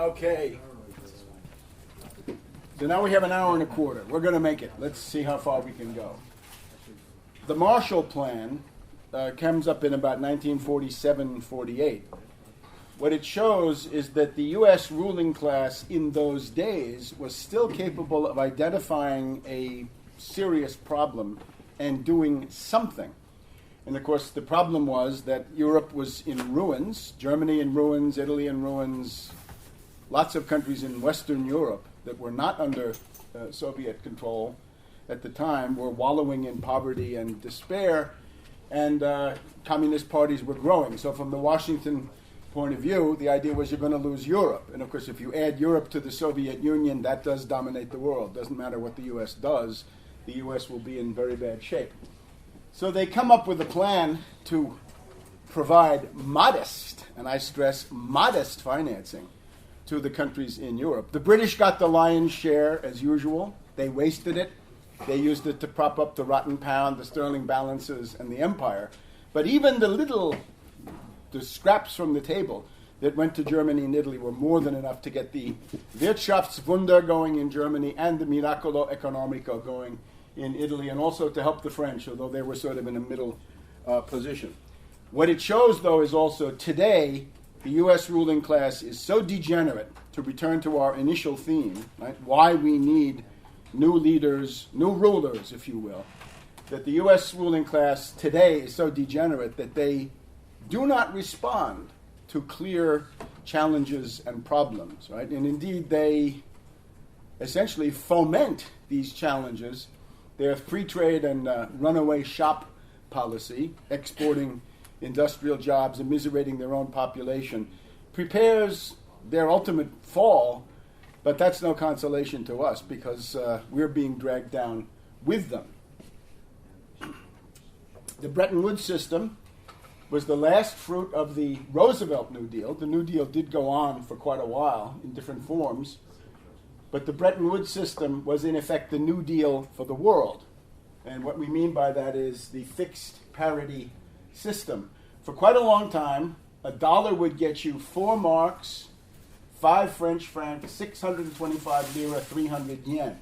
Okay. So now we have an hour and a quarter. We're going to make it. Let's see how far we can go. The Marshall Plan comes up in about 1947-48. What it shows is that the U.S. ruling class in those days was still capable of identifying a serious problem and doing something. And of course, the problem was that Europe was in ruins, Germany in ruins, Italy in ruins, lots of countries in Western Europe that were not under Soviet control at the time were wallowing in poverty and despair, and communist parties were growing. So from the Washington point of view, the idea was you're going to lose Europe. And of course, if you add Europe to the Soviet Union, that does dominate the world. Doesn't matter what the U.S. does, the U.S. will be in very bad shape. So they come up with a plan to provide modest, and I stress modest, financing to the countries in Europe. The British got the lion's share, as usual. They wasted it. They used it to prop up the rotten pound, the sterling balances, and the empire. But even the scraps from the table that went to Germany and Italy were more than enough to get the Wirtschaftswunder going in Germany and the Miracolo Economico going in Italy, and also to help the French, although they were sort of in a middle position. What it shows, though, is also today the U.S. ruling class is so degenerate, to return to our initial theme, right, why we need new leaders, new rulers, if you will, that the U.S. ruling class today is so degenerate that they do not respond to clear challenges and problems, right? And indeed, they essentially foment these challenges. Their free trade and runaway shop policy, exporting industrial jobs, immiserating their own population, prepares their ultimate fall, but that's no consolation to us because we're being dragged down with them. The Bretton Woods system was the last fruit of the Roosevelt New Deal. The New Deal did go on for quite a while in different forms, but the Bretton Woods system was in effect the New Deal for the world. And what we mean by that is the fixed parity system. For quite a long time, a dollar would get you 4 marks, 5 French francs, 625 lira, 300 yen.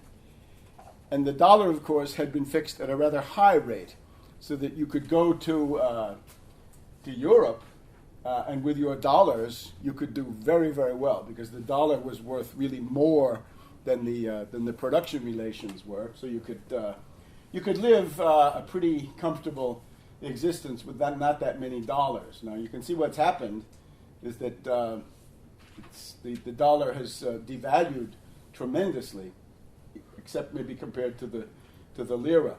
And the dollar, of course, had been fixed at a rather high rate, so that you could go to Europe, and with your dollars, you could do very, very well, because the dollar was worth really more than the production relations were. So you could live a pretty comfortable existence with not that many dollars. Now you can see what's happened is that the dollar has devalued tremendously, except maybe compared to the lira.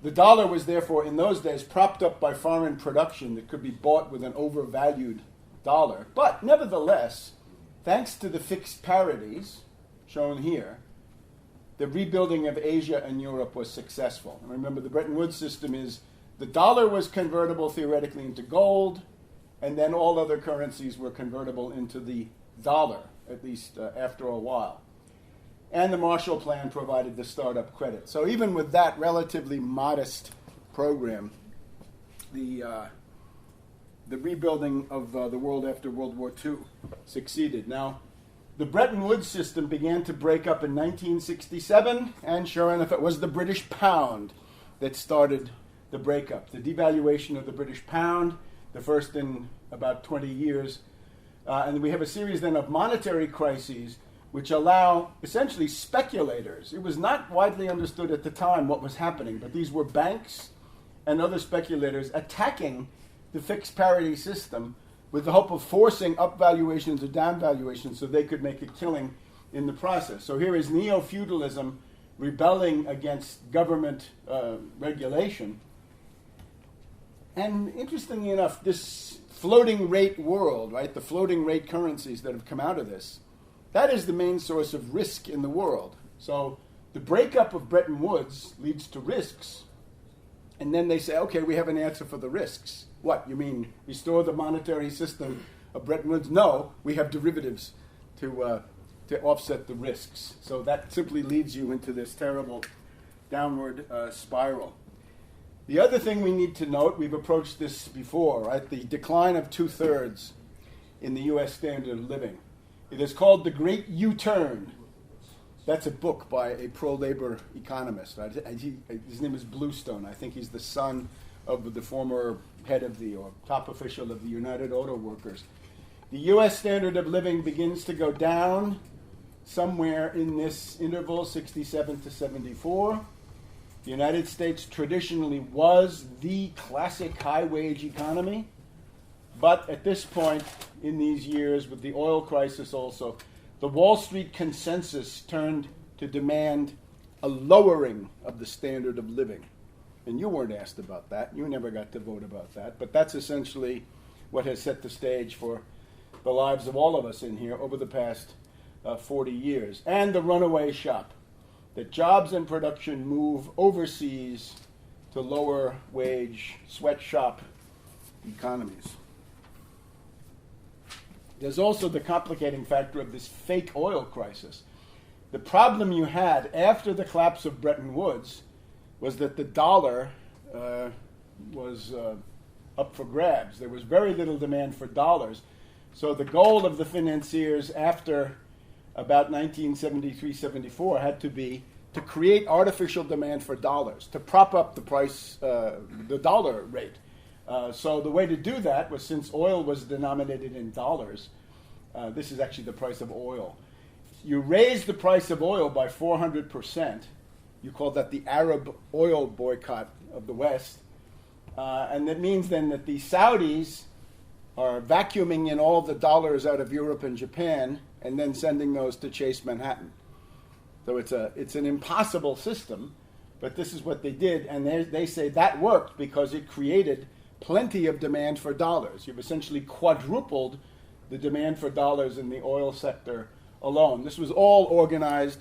The dollar was therefore in those days propped up by foreign production that could be bought with an overvalued dollar. But nevertheless, thanks to the fixed parities shown here, the rebuilding of Asia and Europe was successful. And remember, the Bretton Woods system is the dollar was convertible theoretically into gold, and then all other currencies were convertible into the dollar, at least after a while. And the Marshall Plan provided the startup credit. So even with that relatively modest program, the rebuilding of the world after World War II succeeded. Now, the Bretton Woods system began to break up in 1967, and sure enough, it was the British pound that started the breakup. The devaluation of the British pound, the first in about 20 years. And we have a series then of monetary crises which allow essentially speculators. It was not widely understood at the time what was happening, but these were banks and other speculators attacking the fixed parity system with the hope of forcing up valuations or down valuations so they could make a killing in the process. So here is neo-feudalism rebelling against government regulation. And interestingly enough, this floating rate world, right, the floating rate currencies that have come out of this, that is the main source of risk in the world. So the breakup of Bretton Woods leads to risks. And then they say, okay, we have an answer for the risks. What, you mean restore the monetary system of Bretton Woods? No, we have derivatives to offset the risks. So that simply leads you into this terrible downward spiral. The other thing we need to note, we've approached this before, right? The decline of 2/3 in the U.S. standard of living. It is called The Great U-Turn. That's a book by a pro-labor economist. Right? His name is Bluestone. I think he's the son of the former head of or top official of the United Auto Workers. The U.S. standard of living begins to go down somewhere in this interval, 67 to 74. The United States traditionally was the classic high-wage economy, but at this point in these years, with the oil crisis also, the Wall Street consensus turned to demand a lowering of the standard of living. And you weren't asked about that. You never got to vote about that. But that's essentially what has set the stage for the lives of all of us in here over the past 40 years. And the runaway shop, that jobs and production move overseas to lower wage sweatshop economies. There's also the complicating factor of this fake oil crisis. The problem you had after the collapse of Bretton Woods was that the dollar was up for grabs. There was very little demand for dollars. So the goal of the financiers after about 1973-74 had to be to create artificial demand for dollars, to prop up the price, the dollar rate. So the way to do that was, since oil was denominated in dollars, this is actually the price of oil. You raise the price of oil by 400%. You call that the Arab oil boycott of the West. And that means then that the Saudis are vacuuming in all the dollars out of Europe and Japan and then sending those to Chase Manhattan. So it's an impossible system, but this is what they did, and they say that worked because it created plenty of demand for dollars. You've essentially quadrupled the demand for dollars in the oil sector alone. This was all organized.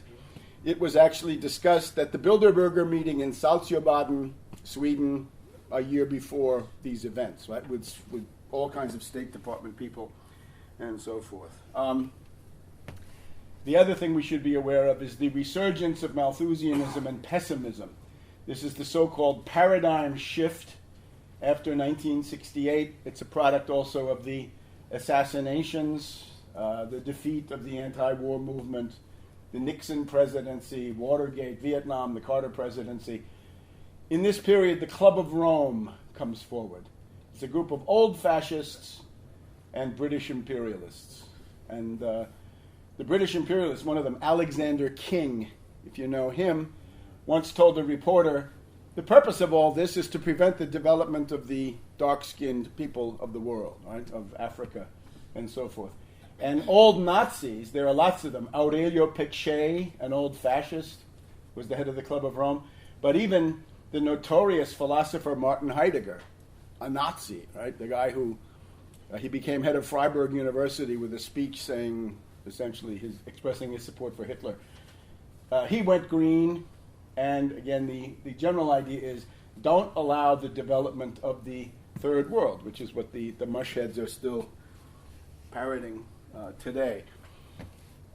It was actually discussed at the Bilderberger meeting in Saltsjöbaden, Sweden, a year before these events, right, with all kinds of State Department people and so forth. The other thing we should be aware of is the resurgence of Malthusianism and pessimism. This is the so-called paradigm shift after 1968. It's a product also of the assassinations, the defeat of the anti-war movement, the Nixon presidency, Watergate, Vietnam, the Carter presidency. In this period, the Club of Rome comes forward. It's a group of old fascists and British imperialists. And the British imperialist, one of them, Alexander King, if you know him, once told a reporter, the purpose of all this is to prevent the development of the dark-skinned people of the world, right, of Africa and so forth. And old Nazis, there are lots of them. Aurelio Peccei, an old fascist, was the head of the Club of Rome. But even the notorious philosopher Martin Heidegger, a Nazi, right, the guy who, he became head of Freiburg University with a speech saying, essentially expressing his support for Hitler. He went green, and again, the general idea is don't allow the development of the third world, which is what the mushheads are still parroting today.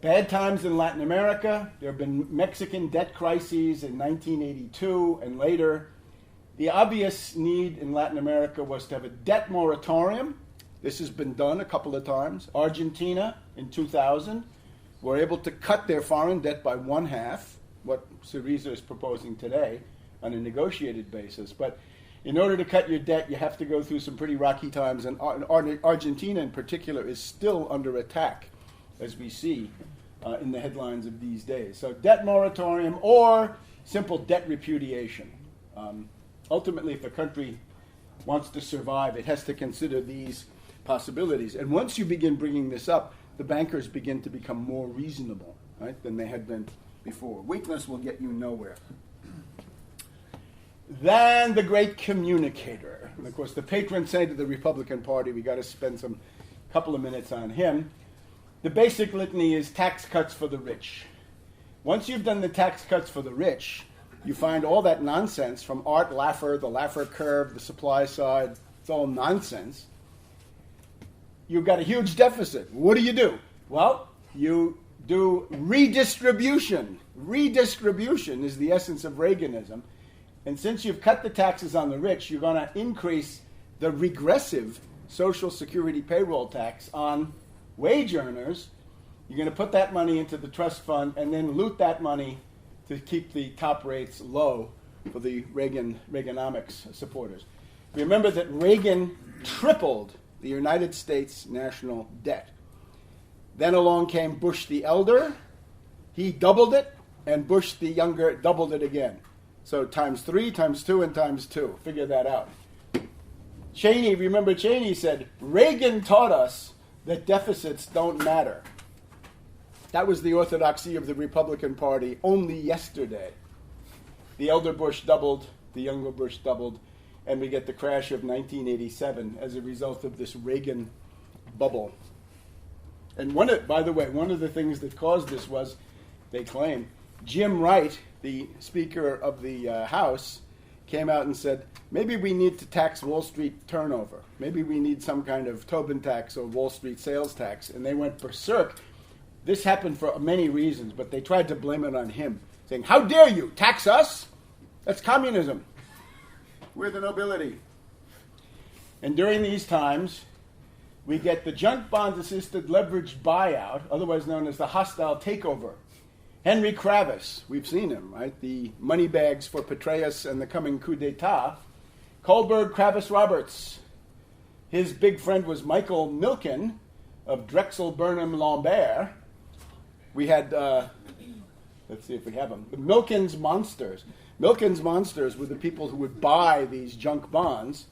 Bad times in Latin America. There have been Mexican debt crises in 1982 and later. The obvious need in Latin America was to have a debt moratorium. This has been done a couple of times. Argentina, in 2000, were able to cut their foreign debt by 1/2, what Syriza is proposing today on a negotiated basis. But in order to cut your debt, you have to go through some pretty rocky times, and Argentina in particular is still under attack, as we see in the headlines of these days. So debt moratorium or simple debt repudiation. Ultimately, if a country wants to survive, it has to consider these possibilities. And once you begin bringing this up, the bankers begin to become more reasonable, right, than they had been before. Weakness will get you nowhere. Then the great communicator. And of course, the patron saint of the Republican Party, we got to spend some couple of minutes on him. The basic litany is tax cuts for the rich. Once you've done the tax cuts for the rich, you find all that nonsense from Art Laffer, the Laffer curve, the supply side. It's all nonsense. You've got a huge deficit. What do? Well, you do redistribution. Redistribution is the essence of Reaganism. And since you've cut the taxes on the rich, you're going to increase the regressive Social Security payroll tax on wage earners You're going to put that money into the trust fund and then loot that money to keep the top rates low for the Reaganomics supporters. Remember that Reagan tripled the United States national debt. Then along came Bush the elder. He doubled it, and Bush the younger doubled it again. So times 3, times 2, and times 2. Figure that out. Cheney, remember Cheney said, Reagan taught us that deficits don't matter. That was the orthodoxy of the Republican Party only yesterday. The elder Bush doubled, the younger Bush doubled, and we get the crash of 1987 as a result of this Reagan bubble. And by the way, one of the things that caused this was, they claim, Jim Wright, the Speaker of the House, came out and said, maybe we need to tax Wall Street turnover. Maybe we need some kind of Tobin tax or Wall Street sales tax. And they went berserk. This happened for many reasons, but they tried to blame it on him, saying, how dare you tax us? That's communism. We're the nobility. And during these times, we get the junk bond-assisted leveraged buyout, otherwise known as the hostile takeover. Henry Kravis, we've seen him, right? The money bags for Petraeus and the coming coup d'etat. Kohlberg, Kravis, Roberts. His big friend was Michael Milken of Drexel, Burnham, Lambert. We had, let's see if we have them, the Milken's Monsters. Milken's Monsters were the people who would buy these junk bonds,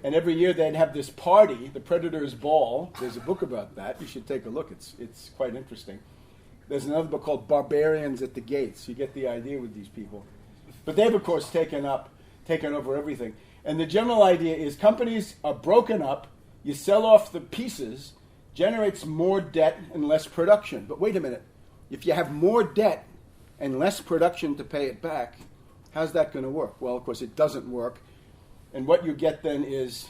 and every year they'd have this party, the Predator's Ball. There's a book about that. You should take a look. It's quite interesting. There's another book called Barbarians at the Gates. You get the idea with these people. But they've, of course, taken over everything. And the general idea is companies are broken up, you sell off the pieces, generates more debt and less production. But wait a minute. If you have more debt and less production to pay it back, how's that going to work? Well, of course, it doesn't work. And what you get then is,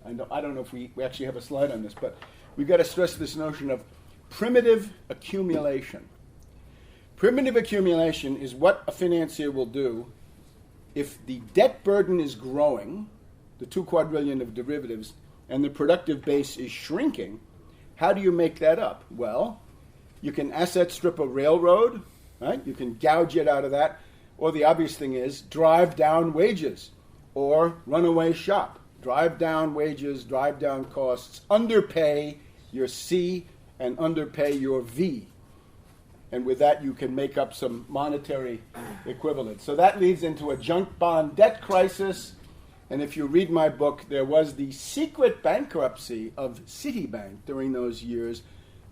I don't know if we actually have a slide on this, but we've got to stress this notion of primitive accumulation. Primitive accumulation is what a financier will do if the debt burden is growing, the 2 quadrillion of derivatives, and the productive base is shrinking. How do you make that up? Well, you can asset strip a railroad, right? You can gouge it out of that. Or the obvious thing is drive down wages or runaway shop. Drive down wages, drive down costs, underpay your C and underpay your V. And with that, you can make up some monetary equivalent. So that leads into a junk bond debt crisis. And if you read my book, there was the secret bankruptcy of Citibank during those years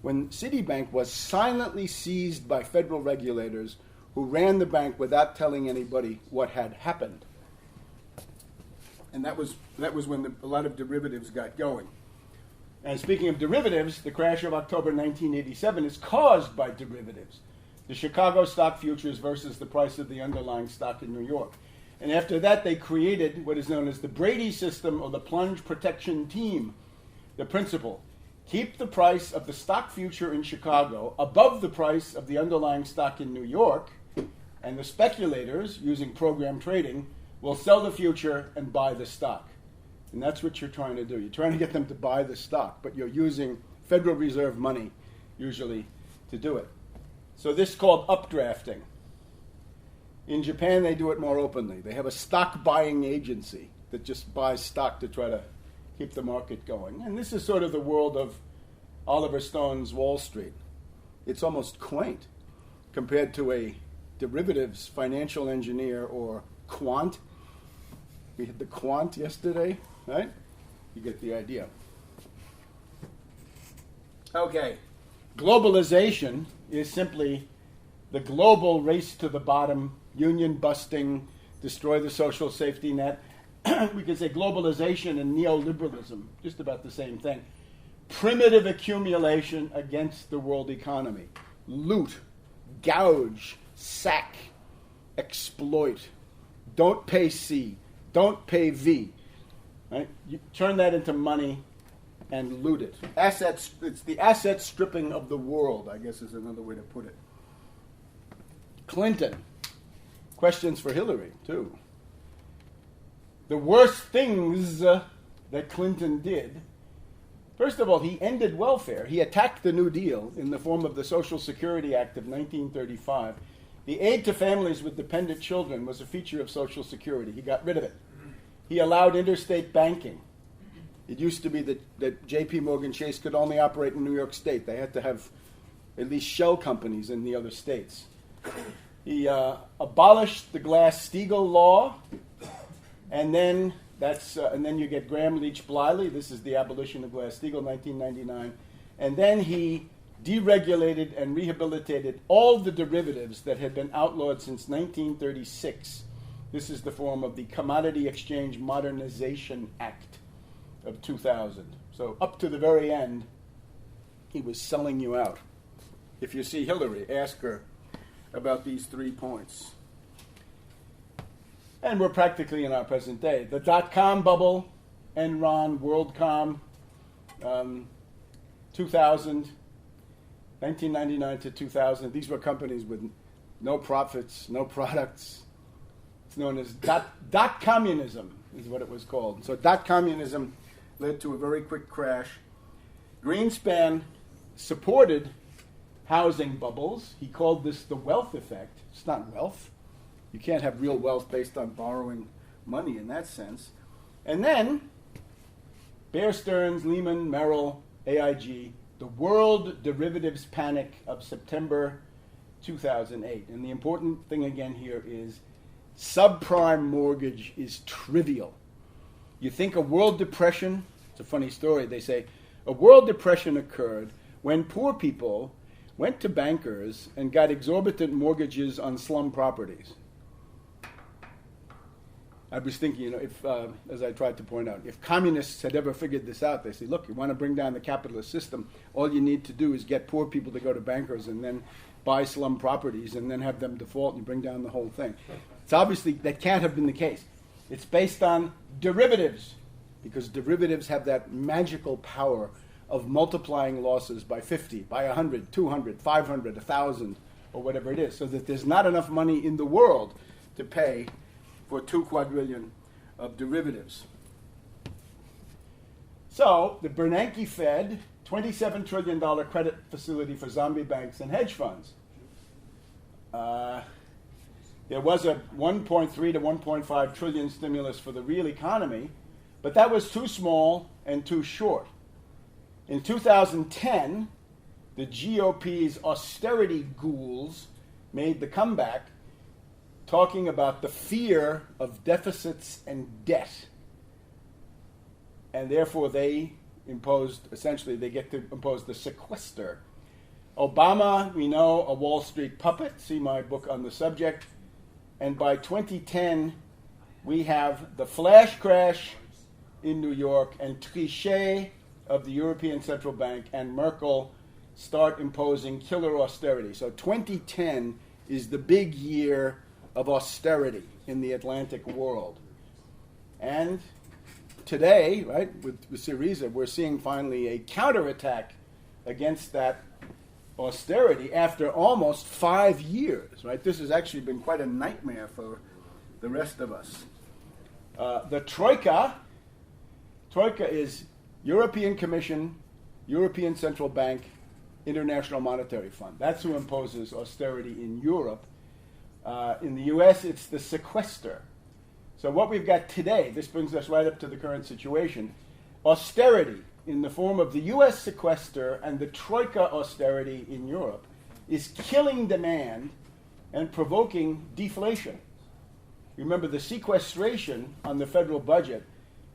when Citibank was silently seized by federal regulators who ran the bank without telling anybody what had happened. And that was when a lot of derivatives got going. And speaking of derivatives, the crash of October 1987 is caused by derivatives. The Chicago stock futures versus the price of the underlying stock in New York. And after that, they created what is known as the Brady system or the plunge protection team. The principle, keep the price of the stock future in Chicago above the price of the underlying stock in New York, and the speculators, using program trading, will sell the future and buy the stock. And that's what you're trying to do. You're trying to get them to buy the stock, but you're using Federal Reserve money, usually, to do it. So this is called updrafting. In Japan, they do it more openly. They have a stock buying agency that just buys stock to try to keep the market going. And this is sort of the world of Oliver Stone's Wall Street. It's almost quaint compared to a derivatives financial engineer or quant. We had the quant yesterday, right? You get the idea. Okay. Globalization is simply the global race to the bottom, union busting, destroy the social safety net. We could say globalization and neoliberalism, just about the same thing. Primitive accumulation against the world economy. Loot, gouge, sack, exploit. Don't pay C. Don't pay V. Right? You turn that into money and loot it. Assets. It's the asset stripping of the world, I guess is another way to put it. Clinton. Questions for Hillary, too. The worst things that Clinton did First of all, he ended welfare. He attacked the New Deal in the form of the Social Security Act of 1935. The aid to families with dependent children was a feature of Social Security. He got rid of it. He allowed interstate banking. It used to be that J.P. Morgan Chase could only operate in New York State. They had to have at least shell companies in the other states. He abolished the Glass-Steagall law, and then you get Graham-Leach-Bliley. This is the abolition of Glass-Steagall, 1999. And then he deregulated and rehabilitated all the derivatives that had been outlawed since 1936. This is the form of the Commodity Exchange Modernization Act of 2000. So up to the very end, he was selling you out. If you see Hillary, ask her about these 3 points. And we're practically in our present day. The dot-com bubble, Enron, WorldCom, 2000, 1999 to 2000. These were companies with no profits, no products. It's known as dot communism is what it was called. So dot communism led to a very quick crash. Greenspan supported housing bubbles. He called this the wealth effect. It's not wealth. You can't have real wealth based on borrowing money in that sense. And then Bear Stearns, Lehman, Merrill, AIG, the world derivatives panic of September 2008. And the important thing again here is subprime mortgage is trivial. You think a world depression, it's a funny story, they say, a world depression occurred when poor people went to bankers and got exorbitant mortgages on slum properties. I was thinking, if, as I tried to point out, if communists had ever figured this out, they say, look, you want to bring down the capitalist system, all you need to do is get poor people to go to bankers and then buy slum properties and then have them default and you bring down the whole thing. It's obviously, that can't have been the case. It's based on derivatives, because derivatives have that magical power of multiplying losses by 50, by 100, 200, 500, 1,000, or whatever it is, so that there's not enough money in the world to pay for 2 quadrillion of derivatives. So the Bernanke Fed, $27 trillion credit facility for zombie banks and hedge funds. There was a 1.3 to 1.5 trillion stimulus for the real economy, but that was too small and too short. In 2010, the GOP's austerity ghouls made the comeback, talking about the fear of deficits and debt. And therefore they get to impose the sequester. Obama, we know, a Wall Street puppet. See my book on the subject. And by 2010, we have the flash crash in New York, and Trichet of the European Central Bank and Merkel start imposing killer austerity. So 2010 is the big year of austerity in the Atlantic world. And today, right, with Syriza, we're seeing finally a counterattack against that austerity after almost 5 years, right? This has actually been quite a nightmare for the rest of us. The Troika is European Commission, European Central Bank, International Monetary Fund. That's who imposes austerity in Europe. In the U.S., it's the sequester. So what we've got today, this brings us right up to the current situation, austerity in the form of the U.S. sequester and the Troika austerity in Europe is killing demand and provoking deflation. Remember, the sequestration on the federal budget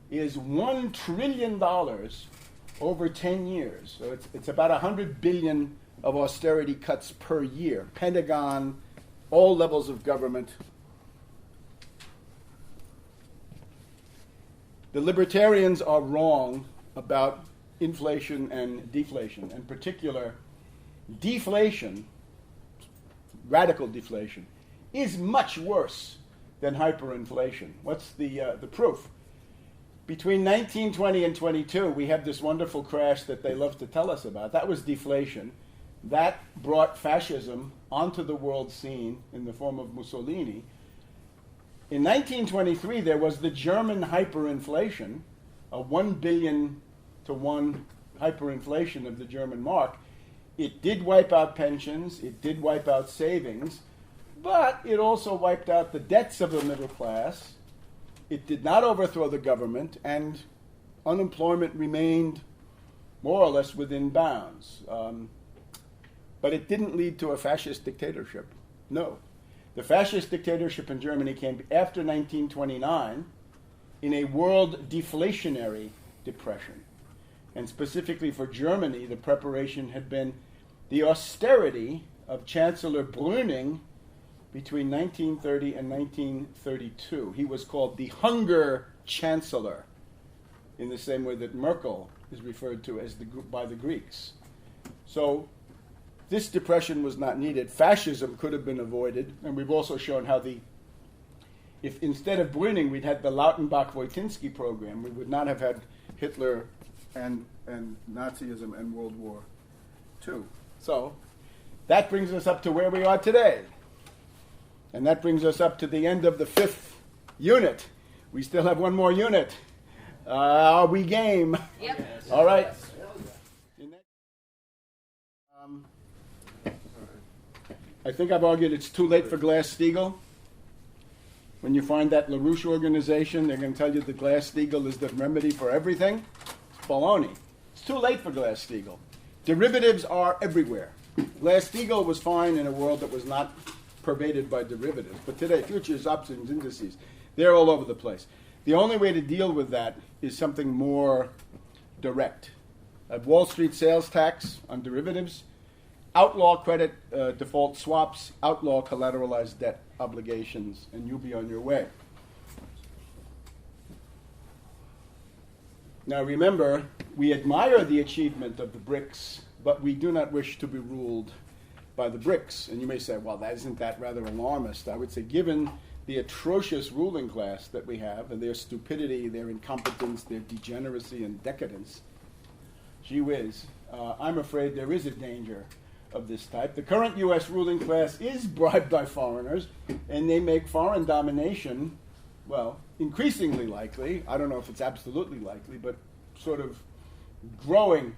is $1 trillion over 10 years. So it's about $100 billion of austerity cuts per year. Pentagon, all levels of government. The libertarians are wrong about inflation and deflation. In particular, deflation, radical deflation, is much worse than hyperinflation. What's the proof? Between 1920 and 22, we had this wonderful crash that they love to tell us about. That was deflation. That brought fascism onto the world scene in the form of Mussolini. In 1923, there was the German hyperinflation, a 1 billion to 1 hyperinflation of the German mark, it did wipe out pensions, it did wipe out savings, but it also wiped out the debts of the middle class. It did not overthrow the government, and unemployment remained more or less within bounds. But it didn't lead to a fascist dictatorship. No. The fascist dictatorship in Germany came after 1929 in a world deflationary depression. And specifically for Germany, the preparation had been the austerity of Chancellor Brüning between 1930 and 1932. He was called the Hunger Chancellor, in the same way that Merkel is referred to as by the Greeks. So this depression was not needed. Fascism could have been avoided, and we've also shown how if instead of Brüning we'd had the Lautenbach-Wojtyński program, we would not have had Hitler and Nazism and World War II. So that brings us up to where we are today. And that brings us up to the end of the 5th unit. We still have one more unit. Are we game? Yep. Yes. All right. I think I've argued it's too late for Glass-Steagall. When you find that LaRouche organization, they're going to tell you that Glass-Steagall is the remedy for everything. It's baloney. It's too late for Glass-Steagall. Derivatives are everywhere. Glass-Steagall was fine in a world that was not pervaded by derivatives. But today, futures, options, indices, they're all over the place. The only way to deal with that is something more direct. A Wall Street sales tax on derivatives, outlaw credit default swaps, outlaw collateralized debt obligations, and you'll be on your way. Now remember, we admire the achievement of the BRICS, but we do not wish to be ruled by the BRICS. And you may say, well, isn't that rather alarmist? I would say, given the atrocious ruling class that we have, and their stupidity, their incompetence, their degeneracy and decadence, gee whiz, I'm afraid there is a danger of this type. The current U.S. ruling class is bribed by foreigners, and they make foreign domination, well, increasingly likely. I don't know if it's absolutely likely, but sort of growing.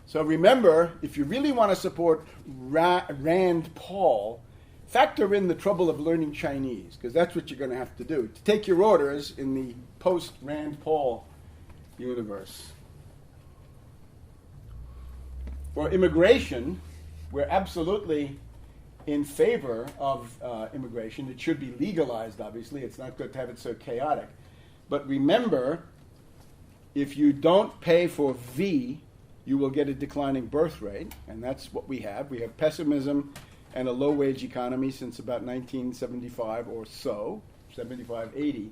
So remember, if you really want to support Rand Paul, factor in the trouble of learning Chinese, because that's what you're going to have to do, to take your orders in the post-Rand Paul universe. For immigration, we're absolutely in favor of immigration. It should be legalized, obviously. It's not good to have it so chaotic. But remember, if you don't pay for V, you will get a declining birth rate, and that's what we have. We have pessimism and a low-wage economy since about 1975 or so, 75, 80.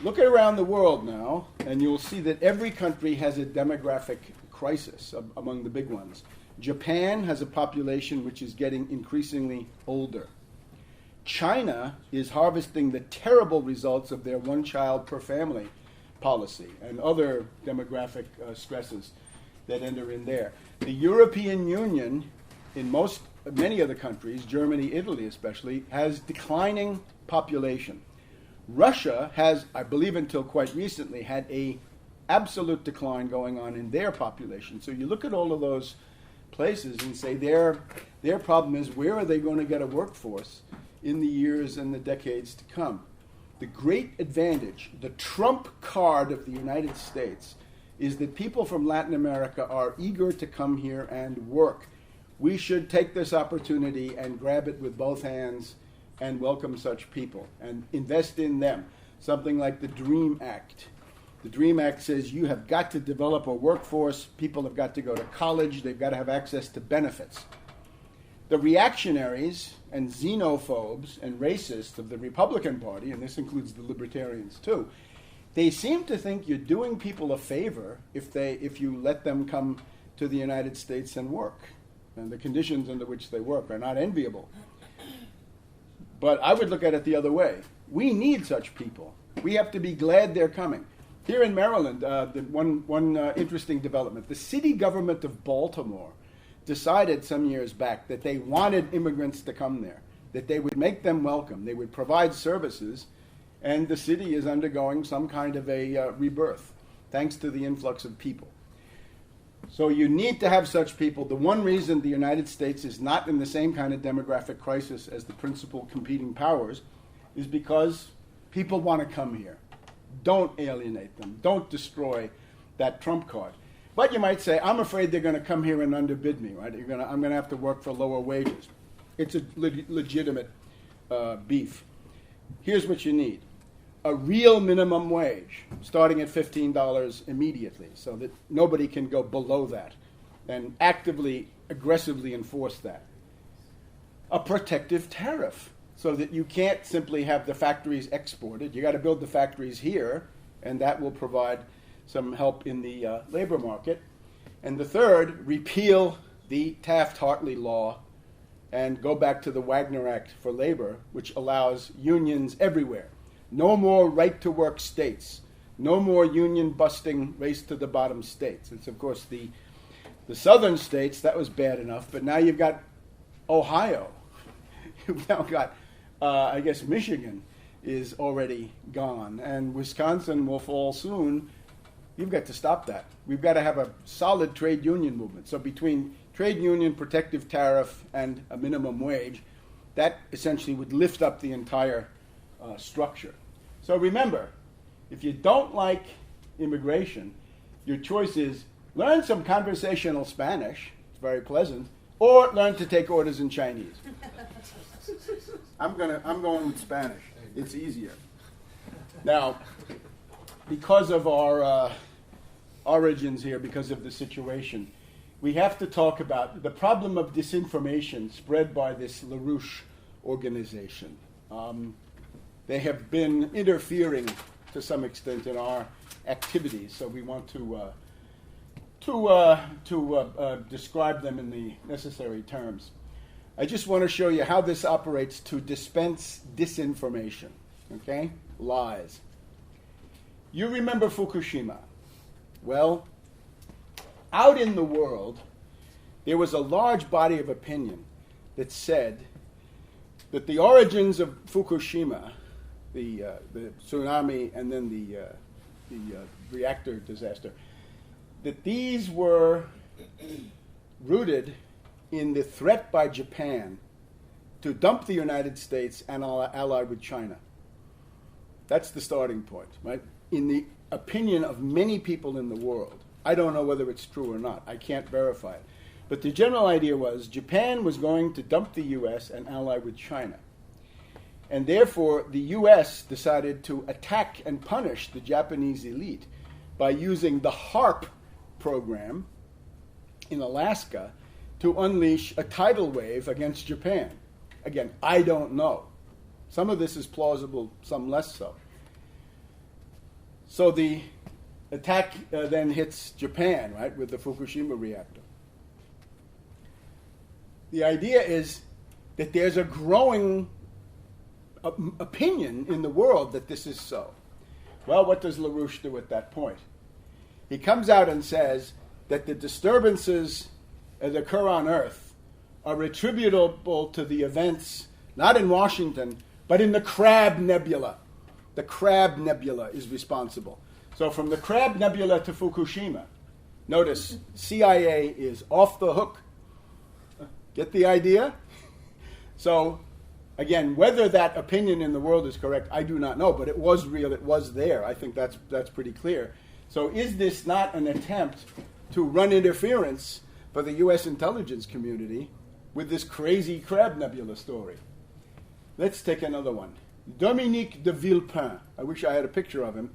Look around the world now, and you'll see that every country has a demographic crisis among the big ones. Japan has a population which is getting increasingly older. China is harvesting the terrible results of their one-child per family policy and other demographic stresses that enter in there. The European Union, in many of the countries, Germany, Italy especially, has declining population. Russia has, I believe until quite recently, had a absolute decline going on in their population. So you look at all of those places and say their problem is, where are they going to get a workforce in the years and the decades to come? The great advantage, the trump card of the United States, is that people from Latin America are eager to come here and work. We should take this opportunity and grab it with both hands and welcome such people and invest in them. Something like the DREAM Act. The DREAM Act says you have got to develop a workforce, people have got to go to college, they've got to have access to benefits. The reactionaries and xenophobes and racists of the Republican Party, and this includes the libertarians too, they seem to think you're doing people a favor if you let them come to the United States and work. And the conditions under which they work are not enviable. But I would look at it the other way. We need such people. We have to be glad they're coming. Here in Maryland, one interesting development. The city government of Baltimore decided some years back that they wanted immigrants to come there, that they would make them welcome, they would provide services, and the city is undergoing some kind of a rebirth, thanks to the influx of people. So you need to have such people. The one reason the United States is not in the same kind of demographic crisis as the principal competing powers is because people want to come here. Don't alienate them. Don't destroy that trump card. But you might say, I'm afraid they're going to come here and underbid me, right? I'm going to have to work for lower wages. It's a legitimate beef. Here's what you need. A real minimum wage, starting at $15 immediately, so that nobody can go below that, and actively, aggressively enforce that. A protective tariff, so that you can't simply have the factories exported. You got to build the factories here, and that will provide some help in the labor market. And the third, repeal the Taft-Hartley law and go back to the Wagner Act for labor, which allows unions everywhere. No more right-to-work states. No more union-busting race-to-the-bottom states. It's, of course, the southern states, that was bad enough, but now you've got Ohio. You've now got, I guess, Michigan is already gone, and Wisconsin will fall soon. You've got to stop that. We've got to have a solid trade union movement. So between trade union, protective tariff, and a minimum wage, that essentially would lift up the entire structure. So remember, if you don't like immigration, your choice is learn some conversational Spanish, it's very pleasant, or learn to take orders in Chinese. I'm going with Spanish. It's easier. Now, because of our origins here, because of the situation, we have to talk about the problem of disinformation spread by this LaRouche organization. They have been interfering to some extent in our activities, so we want to describe them in the necessary terms. I just want to show you how this operates to dispense disinformation, okay? Lies. You remember Fukushima. Well, out in the world, there was a large body of opinion that said that the origins of Fukushima, the tsunami and then the reactor disaster, that these were rooted in the threat by Japan to dump the United States and ally with China. That's the starting point, right? In the opinion of many people in the world. I don't know whether it's true or not. I can't verify it. But the general idea was Japan was going to dump the U.S. and ally with China. And therefore, the U.S. decided to attack and punish the Japanese elite by using the HARP program in Alaska to unleash a tidal wave against Japan. Again, I don't know. Some of this is plausible, some less so. So the attack then hits Japan, right, with the Fukushima reactor. The idea is that there's a growing opinion in the world that this is so. Well, what does LaRouche do at that point? He comes out and says that the disturbances that occur on Earth are attributable to the events, not in Washington, but in the Crab Nebula. The Crab Nebula is responsible. So from the Crab Nebula to Fukushima, notice CIA is off the hook. Get the idea? So, again, whether that opinion in the world is correct, I do not know, but it was real, it was there. I think that's pretty clear. So is this not an attempt to run interference for the U.S. intelligence community with this crazy Crab Nebula story? Let's take another one. Dominique de Villepin. I wish I had a picture of him.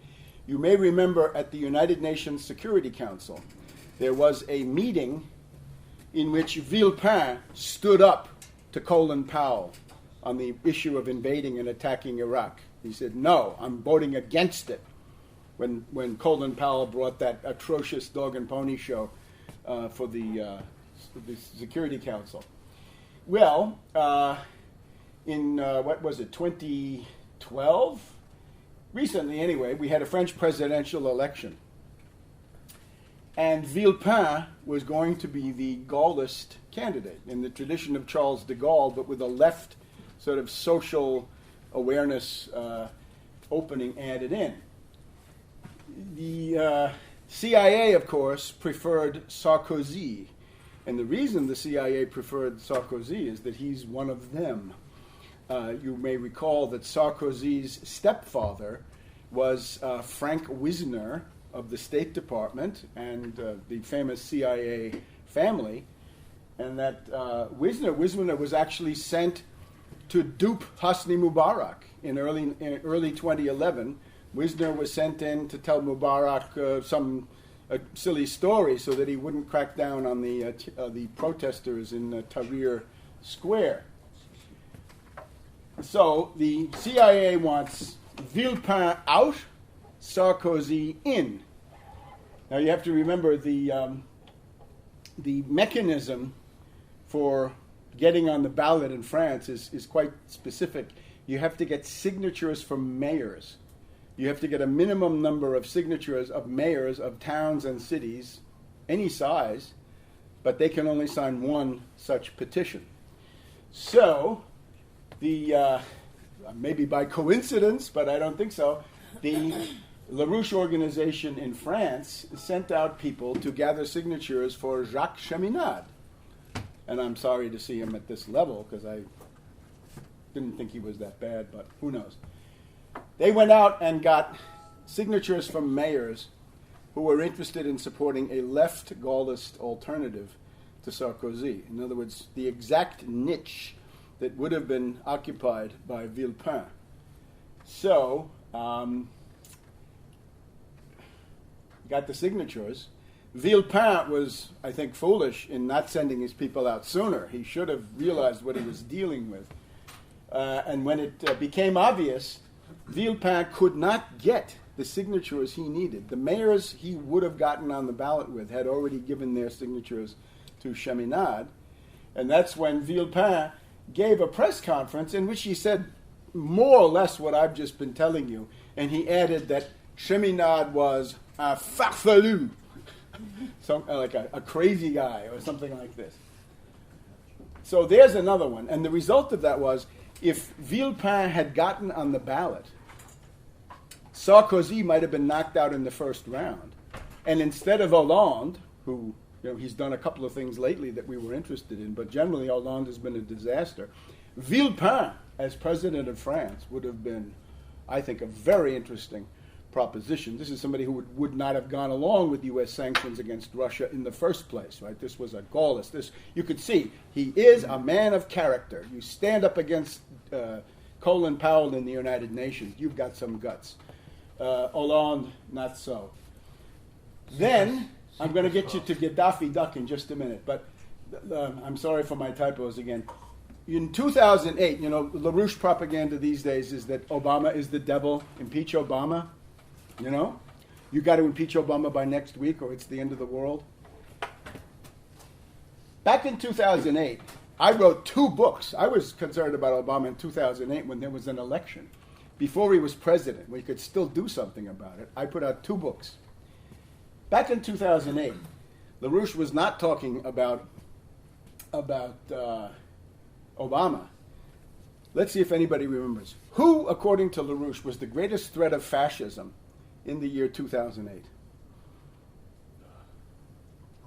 You may remember at the United Nations Security Council, there was a meeting in which Villepin stood up to Colin Powell on the issue of invading and attacking Iraq. He said, no, I'm voting against it, when Colin Powell brought that atrocious dog and pony show for the Security Council. Well, in, 2012? Recently, anyway, we had a French presidential election. And Villepin was going to be the Gaullist candidate in the tradition of Charles de Gaulle, but with a left sort of social awareness opening added in. The CIA, of course, preferred Sarkozy. And the reason the CIA preferred Sarkozy is that he's one of them. You may recall that Sarkozy's stepfather was Frank Wisner of the State Department and the famous CIA family, and that Wisner was actually sent to dupe Hosni Mubarak in early 2011. Wisner was sent in to tell Mubarak some silly story so that he wouldn't crack down on the protesters in Tahrir Square. So the CIA wants Villepin out, Sarkozy in. Now you have to remember the mechanism for getting on the ballot in France is quite specific. You have to get signatures from mayors. You have to get a minimum number of signatures of mayors of towns and cities, any size, but they can only sign one such petition. So, maybe by coincidence, but I don't think so, the LaRouche organization in France sent out people to gather signatures for Jacques Cheminade. And I'm sorry to see him at this level, because I didn't think he was that bad, but who knows. They went out and got signatures from mayors who were interested in supporting a left Gaullist alternative to Sarkozy. In other words, the exact niche that would have been occupied by Villepin. So, got the signatures. Villepin was, I think, foolish in not sending his people out sooner. He should have realized what he was dealing with. And when it became obvious, Villepin could not get the signatures he needed. The mayors he would have gotten on the ballot with had already given their signatures to Cheminade. And that's when Villepin gave a press conference in which he said more or less what I've just been telling you. And he added that Cheminade was a farfelu, like a crazy guy or something like this. So there's another one. And the result of that was, if Villepin had gotten on the ballot, Sarkozy might have been knocked out in the first round. And instead of Hollande, who, he's done a couple of things lately that we were interested in, but generally Hollande has been a disaster. Villepin, as president of France, would have been, I think, a very interesting proposition. This is somebody who would not have gone along with U.S. sanctions against Russia in the first place, right? This was a Gaullist. You could see he is a man of character. You stand up against Colin Powell in the United Nations, you've got some guts. Hollande, not so. Then, I'm going to get you to Gaddafi Duck in just a minute, but I'm sorry for my typos again. In 2008, LaRouche propaganda these days is that Obama is the devil, impeach Obama. You got to impeach Obama by next week or it's the end of the world. Back in 2008, I wrote 2 books. I was concerned about Obama in 2008 when there was an election. Before he was president, we could still do something about it. I put out 2 books. Back in 2008, LaRouche was not talking about Obama. Let's see if anybody remembers. Who, according to LaRouche, was the greatest threat of fascism in the year 2008?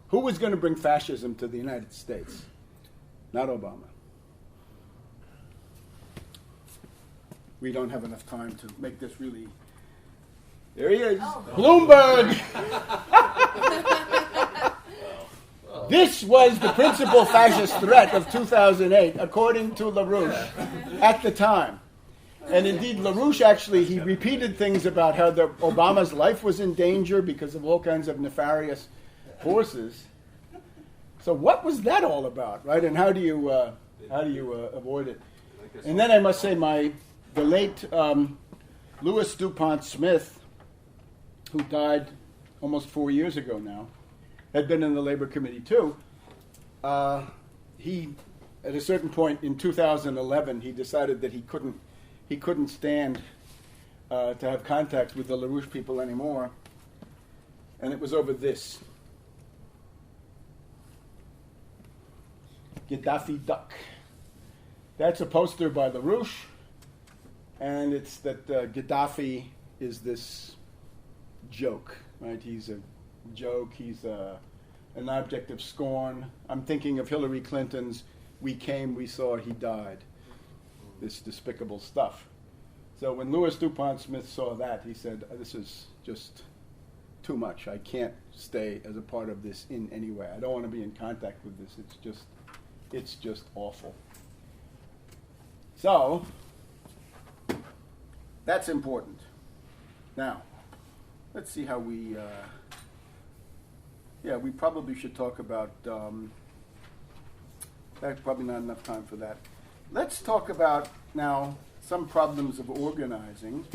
Who was going to bring fascism to the United States? Not Obama. We don't have enough time to make this really... There he is. Oh. Bloomberg! This was the principal fascist threat of 2008, according to LaRouche, at the time. And indeed, LaRouche actually, he repeated things about how Obama's life was in danger because of all kinds of nefarious forces. So what was that all about, right? And how do you avoid it? And then I must say, the late Louis DuPont Smith, who died almost 4 years ago now, had been in the Labor Committee too. He, at a certain point in 2011, he decided that he couldn't stand to have contact with the LaRouche people anymore, and it was over this. Gaddafi Duck. That's a poster by LaRouche, and it's that Gaddafi is this joke, right? He's a joke. He's an object of scorn. I'm thinking of Hillary Clinton's "We came, we saw, he died." This despicable stuff. So when Louis DuPont Smith saw that, he said, "This is just too much. I can't stay as a part of this in any way. I don't want to be in contact with this. It's just awful." So that's important. Now, let's see how we. We probably should talk about. There's probably not enough time for that. Let's talk about now some problems of organizing.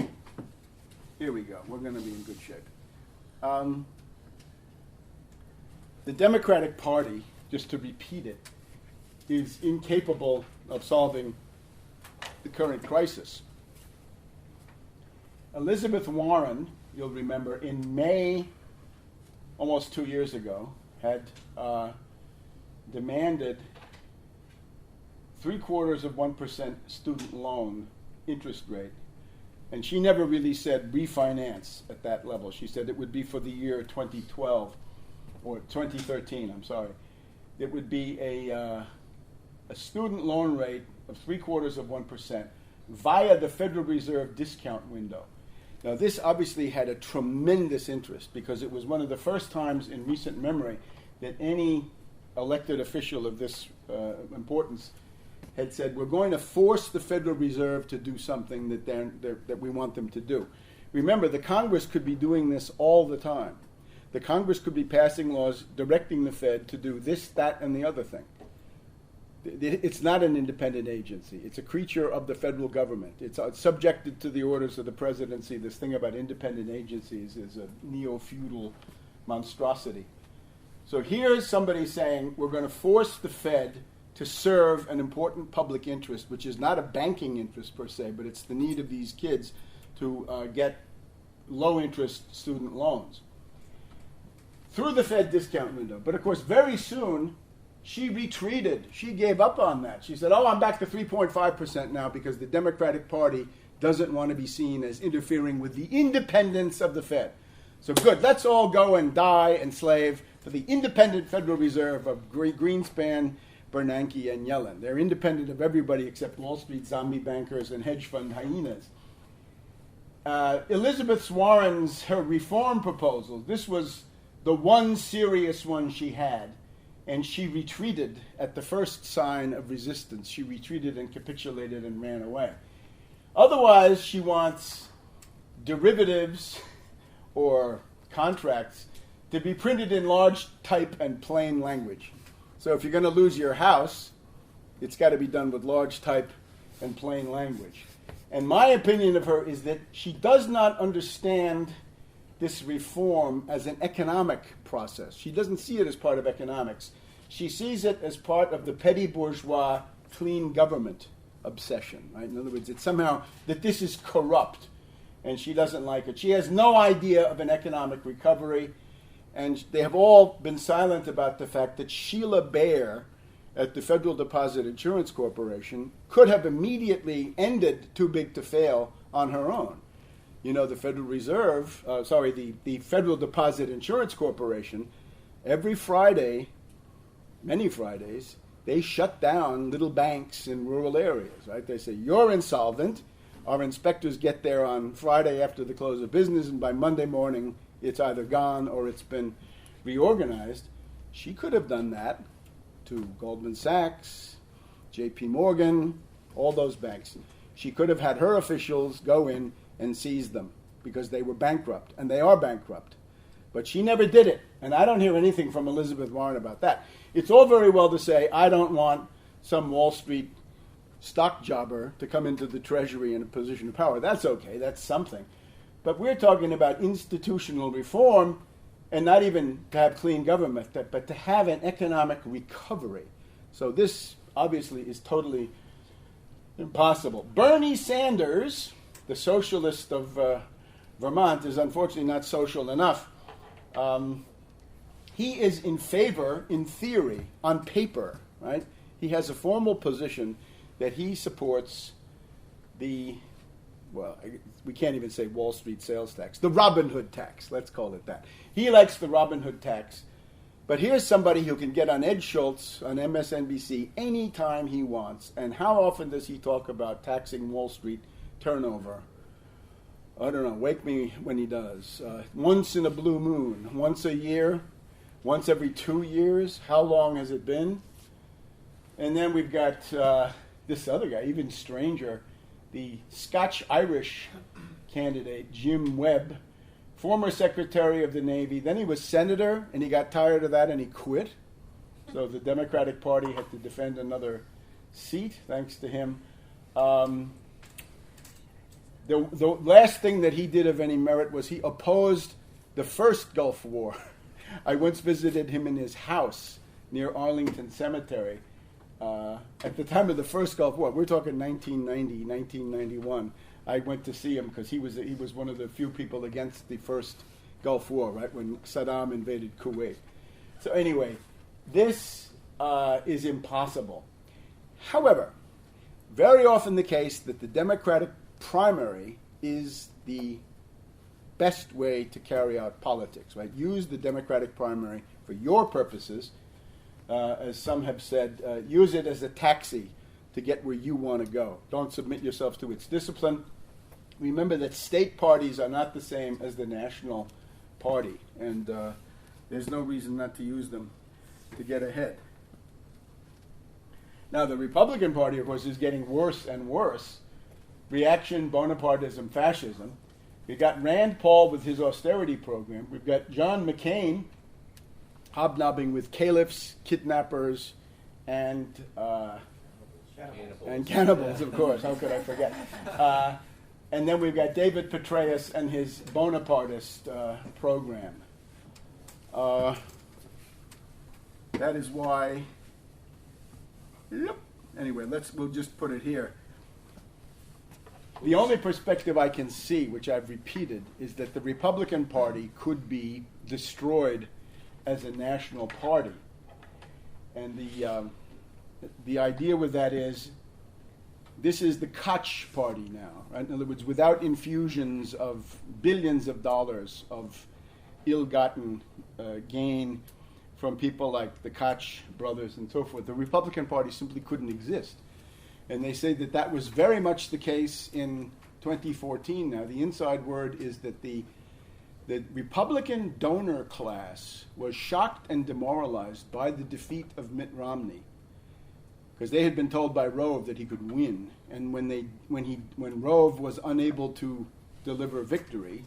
Here we go. We're going to be in good shape. The Democratic Party, just to repeat it, is incapable of solving the current crisis. Elizabeth Warren, you'll remember, in May, almost 2 years ago, had demanded 0.75% student loan interest rate. And she never really said refinance at that level. She said it would be for the year 2012, or 2013, I'm sorry. It would be a student loan rate of 0.75% via the Federal Reserve discount window. Now, this obviously had a tremendous interest because it was one of the first times in recent memory that any elected official of this importance had said, we're going to force the Federal Reserve to do something that we want them to do. Remember, the Congress could be doing this all the time. The Congress could be passing laws directing the Fed to do this, that, and the other thing. It's not an independent agency. It's a creature of the federal government. It's subjected to the orders of the presidency. This thing about independent agencies is a neo-feudal monstrosity. So here's somebody saying, we're going to force the Fed to serve an important public interest, which is not a banking interest per se, but it's the need of these kids to get low-interest student loans through the Fed discount window. But of course, very soon, she retreated. She gave up on that. She said, I'm back to 3.5% now because the Democratic Party doesn't want to be seen as interfering with the independence of the Fed. So good, let's all go and die and slave for the independent Federal Reserve of Greenspan, Bernanke, and Yellen. They're independent of everybody except Wall Street zombie bankers and hedge fund hyenas. Elizabeth Warren's, her reform proposal, this was the one serious one she had, and she retreated at the first sign of resistance. She retreated and capitulated and ran away. Otherwise, she wants derivatives or contracts to be printed in large type and plain language. So if you're going to lose your house, it's got to be done with large type and plain language. And my opinion of her is that she does not understand this reform as an economic process. She doesn't see it as part of economics. She sees it as part of the petty bourgeois clean government obsession. Right? In other words, it's somehow that this is corrupt, and she doesn't like it. She has no idea of an economic recovery, and they have all been silent about the fact that Sheila Bair at the Federal Deposit Insurance Corporation could have immediately ended Too Big to Fail on her own. You know, the Federal Reserve, the Federal Deposit Insurance Corporation, every Friday, many Fridays, they shut down little banks in rural areas, right? They say, you're insolvent. Our inspectors get there on Friday after the close of business, and by Monday morning, it's either gone or it's been reorganized. She could have done that to Goldman Sachs, JP Morgan, all those banks. She could have had her officials go in and seize them because they were bankrupt, and they are bankrupt. But she never did it, and I don't hear anything from Elizabeth Warren about that. It's all very well to say, I don't want some Wall Street stock jobber to come into the Treasury in a position of power. That's okay, that's something. But we're talking about institutional reform, and not even to have clean government, but to have an economic recovery. So this obviously is totally impossible. Bernie Sanders, the socialist of Vermont, is unfortunately not social enough. He is in favor, in theory, on paper, right? He has a formal position that he supports the we can't even say Wall Street sales tax, the Robin Hood tax, let's call it that. He likes the Robin Hood tax, but here's somebody who can get on Ed Schultz on MSNBC anytime he wants, and how often does he talk about taxing Wall Street turnover? I don't know, wake me when he does. Once in a blue moon, once a year, once every 2 years, how long has it been? And then we've got this other guy, even stranger, the Scotch-Irish candidate, Jim Webb, former Secretary of the Navy. Then he was senator, and he got tired of that, and he quit. So the Democratic Party had to defend another seat, thanks to him. The last thing that he did of any merit was he opposed the first Gulf War. I once visited him in his house near Arlington Cemetery. At the time of the first Gulf War, we're talking 1990, 1991, I went to see him because he was one of the few people against the first Gulf War, right, when Saddam invaded Kuwait. So anyway, this is impossible. However, very often the case that the Democratic primary is the best way to carry out politics, right? Use the Democratic primary for your purposes. As some have said, use it as a taxi to get where you want to go. Don't submit yourselves to its discipline. Remember that state parties are not the same as the national party, and there's no reason not to use them to get ahead. Now, the Republican Party, of course, is getting worse and worse. Reaction, Bonapartism, fascism. We've got Rand Paul with his austerity program. We've got John McCain hobnobbing with caliphs, kidnappers, and cannibals, of course. How could I forget? And then we've got David Petraeus and his Bonapartist program. That is why. Yep. Anyway, we'll just put it here. The only perspective I can see, which I've repeated, is that the Republican Party could be destroyed as a national party. And the idea with that is, this is the Koch party now, right? In other words, without infusions of billions of dollars of ill-gotten gain from people like the Koch brothers and so forth, the Republican Party simply couldn't exist. And they say that that was very much the case in 2014 now. The inside word is that the Republican donor class was shocked and demoralized by the defeat of Mitt Romney, because they had been told by Rove that he could win. And when Rove was unable to deliver victory,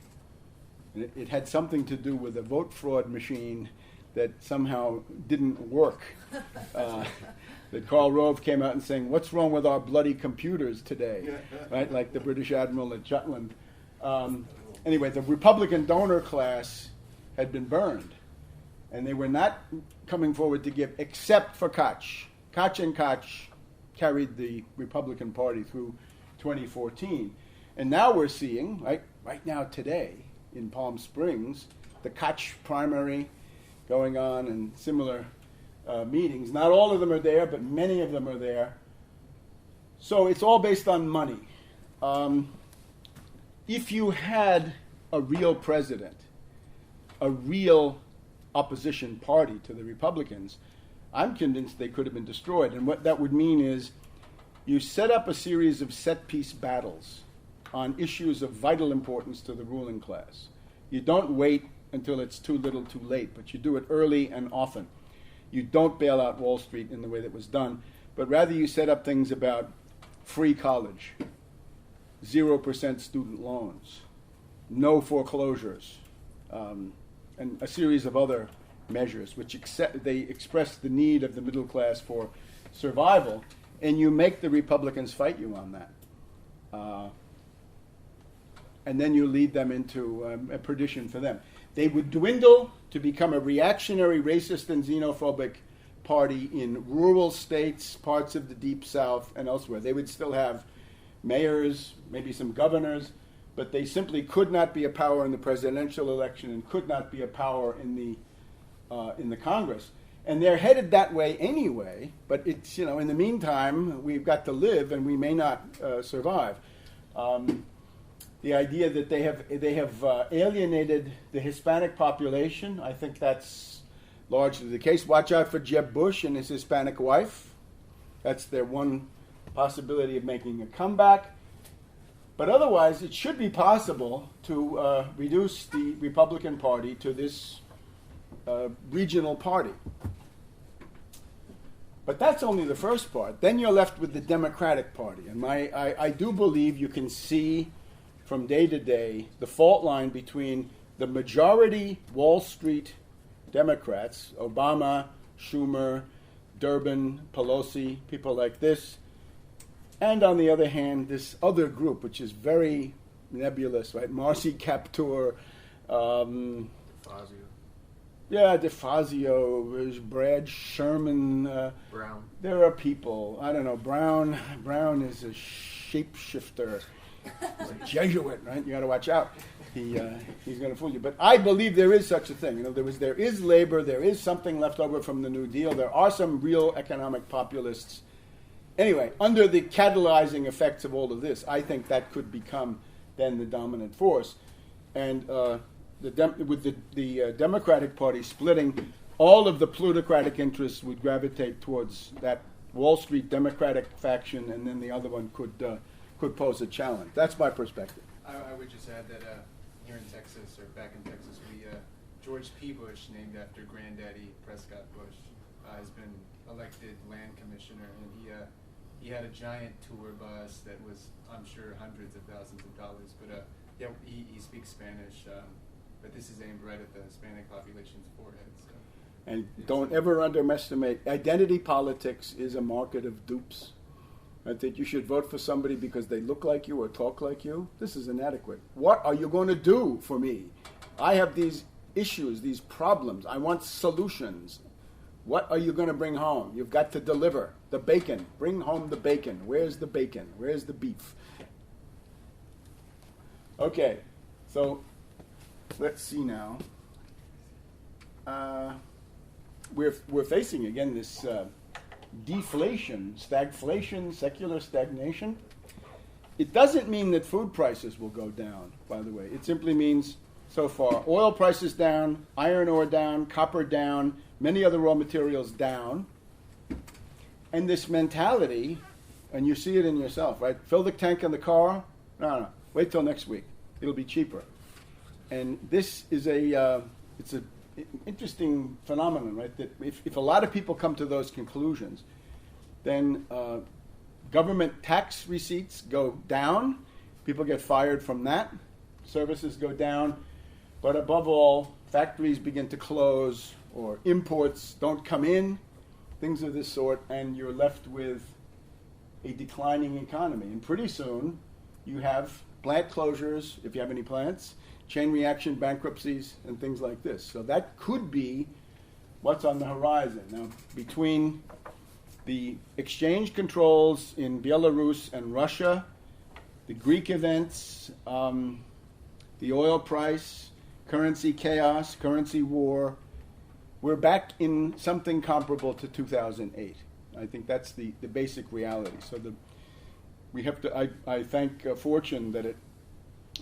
and it had something to do with a vote fraud machine that somehow didn't work. That Karl Rove came out and saying, "What's wrong with our bloody computers today?" Right, like the British admiral at Jutland. Anyway, the Republican donor class had been burned, and they were not coming forward to give, except for Koch. Koch and Koch carried the Republican Party through 2014. And now we're seeing, right now today in Palm Springs, the Koch primary going on and similar meetings. Not all of them are there, but many of them are there. So it's all based on money. If you had a real president, a real opposition party to the Republicans, I'm convinced they could have been destroyed. And what that would mean is you set up a series of set-piece battles on issues of vital importance to the ruling class. You don't wait until it's too little too late, but you do it early and often. You don't bail out Wall Street in the way that was done, but rather you set up things about free college, 0% student loans, no foreclosures, and a series of other measures which they express the need of the middle class for survival, and you make the Republicans fight you on that. And then you lead them into a perdition for them. They would dwindle to become a reactionary, racist, and xenophobic party in rural states, parts of the Deep South, and elsewhere. They would still have mayors, maybe some governors, but they simply could not be a power in the presidential election and could not be a power in the Congress. And they're headed that way anyway, but it's, in the meantime, we've got to live and we may not survive. The idea that they have alienated the Hispanic population, I think that's largely the case. Watch out for Jeb Bush and his Hispanic wife. That's their one possibility of making a comeback. But otherwise, it should be possible to reduce the Republican Party to this regional party. But that's only the first part. Then you're left with the Democratic Party. And I do believe you can see from day to day the fault line between the majority Wall Street Democrats, Obama, Schumer, Durbin, Pelosi, people like this, and on the other hand, this other group, which is very nebulous, right? Marcy Kaptur, DeFazio. Yeah, DeFazio, Brad Sherman. Brown. There are people. I don't know. Brown is a shapeshifter. He's a Jesuit, right? You got to watch out. He's going to fool you. But I believe there is such a thing. You know, there is labor. There is something left over from the New Deal. There are some real economic populists. Anyway, under the catalyzing effects of all of this, I think that could become then the dominant force. And with the Democratic Party splitting, all of the plutocratic interests would gravitate towards that Wall Street Democratic faction, and then the other one could pose a challenge. That's my perspective. I would just add that here in Texas, or back in Texas, George P. Bush, named after Granddaddy Prescott Bush, has been elected land commissioner, and he had a giant tour bus that was, I'm sure, hundreds of thousands of dollars. But he speaks Spanish, but this is aimed right at the Hispanic population's forehead. So. And don't ever underestimate, identity politics is a market of dupes. I think you should vote for somebody because they look like you or talk like you. This is inadequate. What are you going to do for me? I have these issues, these problems. I want solutions. What are you going to bring home? You've got to deliver the bacon. Bring home the bacon. Where's the bacon? Where's the beef? Okay, so let's see now. We're facing again this deflation, stagflation, secular stagnation. It doesn't mean that food prices will go down, by the way. It simply means, so far, oil prices down, iron ore down, copper down, many other raw materials down. And this mentality, and you see it in yourself, right? Fill the tank in the car. No, wait till next week. It'll be cheaper. And this is it's an interesting phenomenon, right? That if a lot of people come to those conclusions, then government tax receipts go down. People get fired from that. Services go down. But above all, factories begin to close, or imports don't come in, things of this sort, and you're left with a declining economy. And pretty soon, you have plant closures, if you have any plants, chain reaction bankruptcies, and things like this. So that could be what's on the horizon. Now, between the exchange controls in Belarus and Russia, the Greek events, the oil price, currency chaos, currency war, we're back in something comparable to 2008. I think that's the basic reality. So we have to. I thank Fortune that it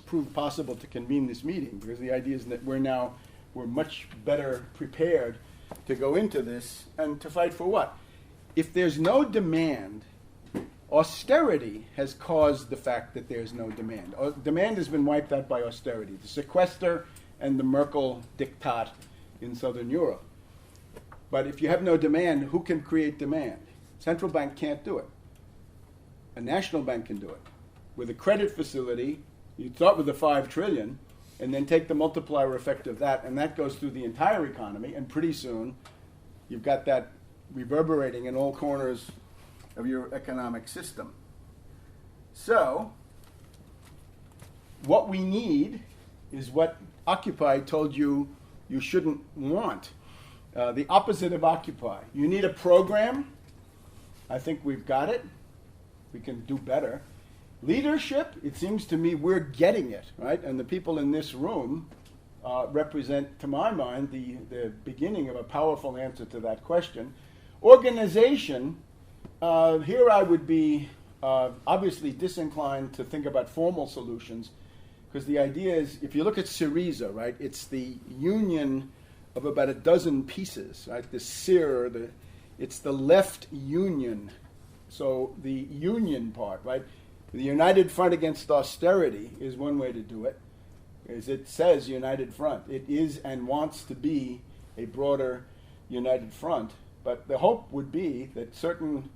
proved possible to convene this meeting, because the idea is that we're much better prepared to go into this and to fight for what? If there's no demand, austerity has caused the fact that there's no demand. Demand has been wiped out by austerity, the sequester and the Merkel diktat in Southern Europe. But if you have no demand, who can create demand? Central bank can't do it. A national bank can do it. With a credit facility, you start with the $5 trillion, and then take the multiplier effect of that, and that goes through the entire economy, and pretty soon you've got that reverberating in all corners of your economic system. So, what we need is what Occupy told you you shouldn't want. The opposite of Occupy. You need a program. I think we've got it. We can do better. Leadership, it seems to me we're getting it, right? And the people in this room represent, to my mind, the beginning of a powerful answer to that question. Organization, here I would be obviously disinclined to think about formal solutions. Because the idea is, if you look at Syriza, right, it's the union of about a dozen pieces, right? The Syr, it's the left union. So the union part, right? The United Front Against Austerity is one way to do it, is it says United Front. It is and wants to be a broader United Front, but the hope would be that certain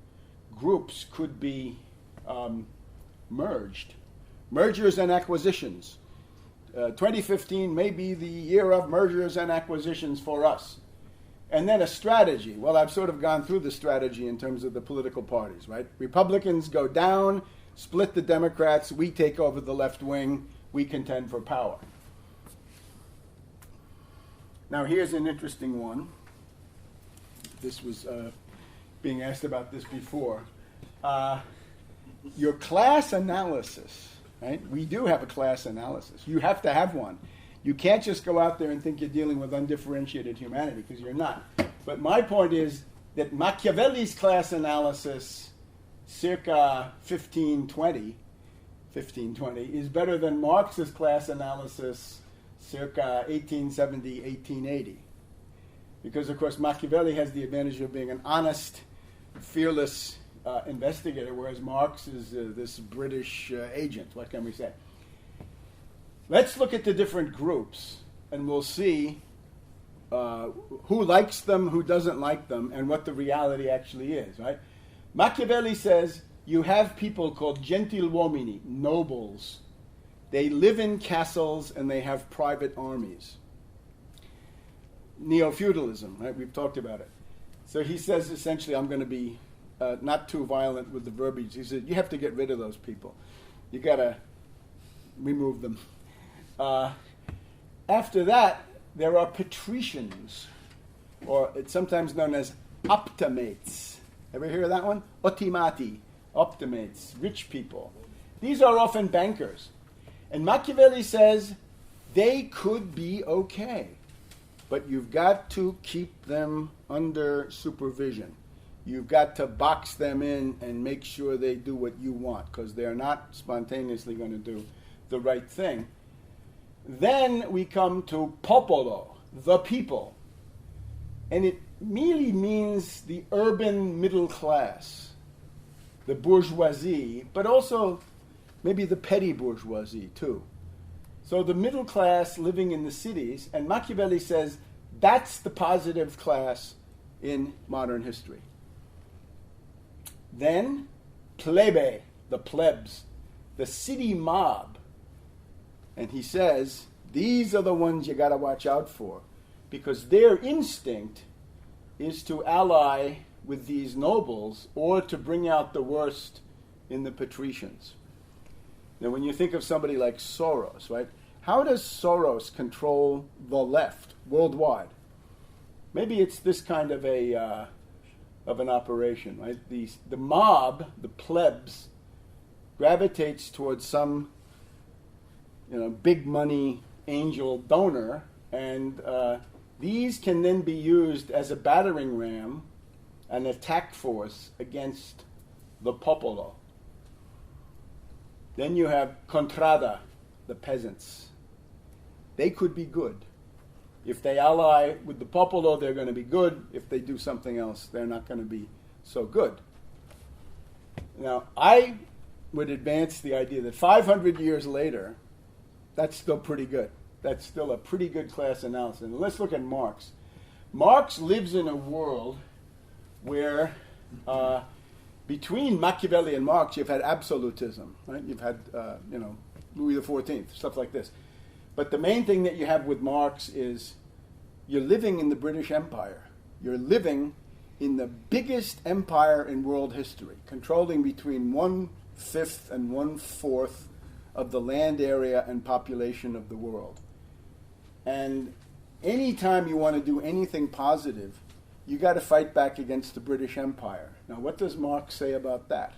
groups could be merged. Mergers and acquisitions. 2015 may be the year of mergers and acquisitions for us. And then a strategy. Well, I've sort of gone through the strategy in terms of the political parties, right? Republicans go down, split the Democrats, we take over the left wing, we contend for power. Now here's an interesting one. This was being asked about this before. Your class analysis, right? We do have a class analysis. You have to have one. You can't just go out there and think you're dealing with undifferentiated humanity, because you're not. But my point is that Machiavelli's class analysis, circa 1520, is better than Marx's class analysis, circa 1870, 1880. Because, of course, Machiavelli has the advantage of being an honest, fearless investigator, whereas Marx is this British agent. What can we say? Let's look at the different groups, and we'll see who likes them, who doesn't like them, and what the reality actually is, right? Machiavelli says you have people called gentiluomini, nobles. They live in castles and they have private armies. Neo-feudalism, right? We've talked about it. So he says essentially, I'm going to be not too violent with the verbiage. He said, you have to get rid of those people. You got to remove them. After that, there are patricians, or it's sometimes known as optimates. Ever hear of that one? Ottimati, optimates, rich people. These are often bankers. And Machiavelli says they could be okay, but you've got to keep them under supervision. You've got to box them in and make sure they do what you want, because they're not spontaneously going to do the right thing. Then we come to popolo, the people. And it merely means the urban middle class, the bourgeoisie, but also maybe the petty bourgeoisie too. So the middle class living in the cities, and Machiavelli says that's the positive class in modern history. Then plebe, the plebs, the city mob. And he says, these are the ones you got to watch out for, because their instinct is to ally with these nobles or to bring out the worst in the patricians. Now, when you think of somebody like Soros, right? How does Soros control the left worldwide? Maybe it's this kind of an operation, right? The mob, the plebs, gravitates towards some big money angel donor, and these can then be used as a battering ram, an attack force against the popolo. Then you have contrada, the peasants. They could be good. If they ally with the popolo, they're going to be good. If they do something else, they're not going to be so good. Now, I would advance the idea that 500 years later, that's still pretty good. That's still a pretty good class analysis. And let's look at Marx. Marx lives in a world where between Machiavelli and Marx, you've had absolutism, right? You've had, Louis XIV, stuff like this. But the main thing that you have with Marx is you're living in the British Empire. You're living in the biggest empire in world history, controlling between 1/5 and 1/4 of the land area and population of the world. And anytime you want to do anything positive, you got to fight back against the British Empire. Now, what does Marx say about that?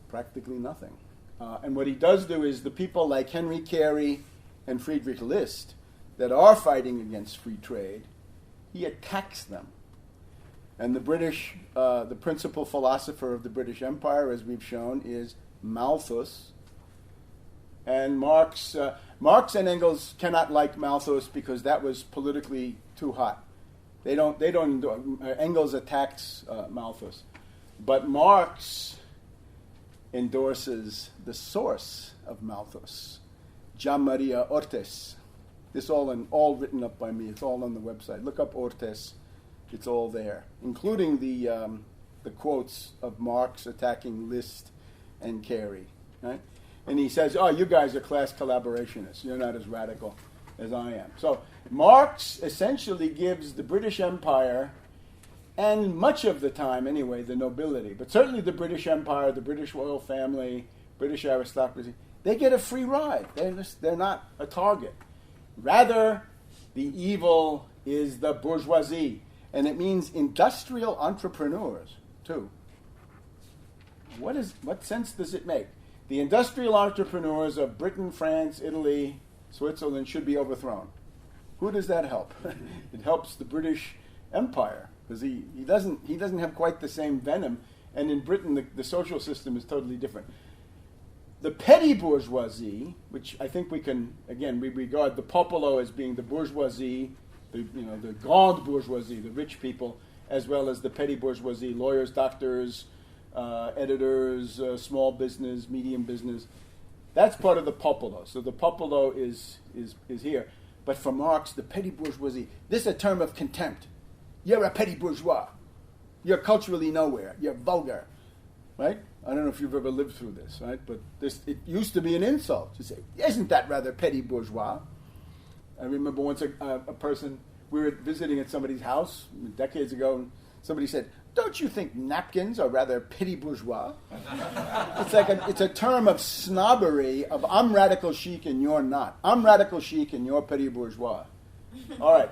Practically nothing. And what he does do is the people like Henry Carey and Friedrich List that are fighting against free trade, he attacks them. And the British, the principal philosopher of the British Empire, as we've shown, is Malthus. And Marx and Engels cannot like Malthus because that was politically too hot. They don't. Engels attacks Malthus, but Marx endorses the source of Malthus, Jean Maria Ortes. This all written up by me. It's all on the website. Look up Ortes. It's all there, including the quotes of Marx attacking Liszt and Carey. Right? And he says, "Oh, you guys are class collaborationists. You're not as radical as I am." So Marx essentially gives the British Empire, and much of the time anyway, the nobility, but certainly the British Empire, the British royal family, British aristocracy, they get a free ride. They're not a target. Rather, the evil is the bourgeoisie, and it means industrial entrepreneurs too. What sense does it make? The industrial entrepreneurs of Britain, France, Italy, Switzerland should be overthrown. Who does that help? It helps the British Empire because he doesn't have quite the same venom, and in Britain the social system is totally different. The petty bourgeoisie, which I think we regard the popolo as being the bourgeoisie, the grande bourgeoisie, the rich people, as well as the petty bourgeoisie, lawyers, doctors, editors, small business, medium business. That's part of the popolo. So the popolo is here. But for Marx, the petty bourgeoisie, this is a term of contempt. You're a petty bourgeois. You're culturally nowhere. You're vulgar. Right? I don't know if you've ever lived through this, right? But it used to be an insult to say, isn't that rather petty bourgeois? I remember once a person, we were visiting at somebody's house decades ago, and somebody said, "Don't you think napkins are rather petty bourgeois?" It's a term of snobbery of I'm radical chic and you're not. I'm radical chic and you're petty bourgeois. All right.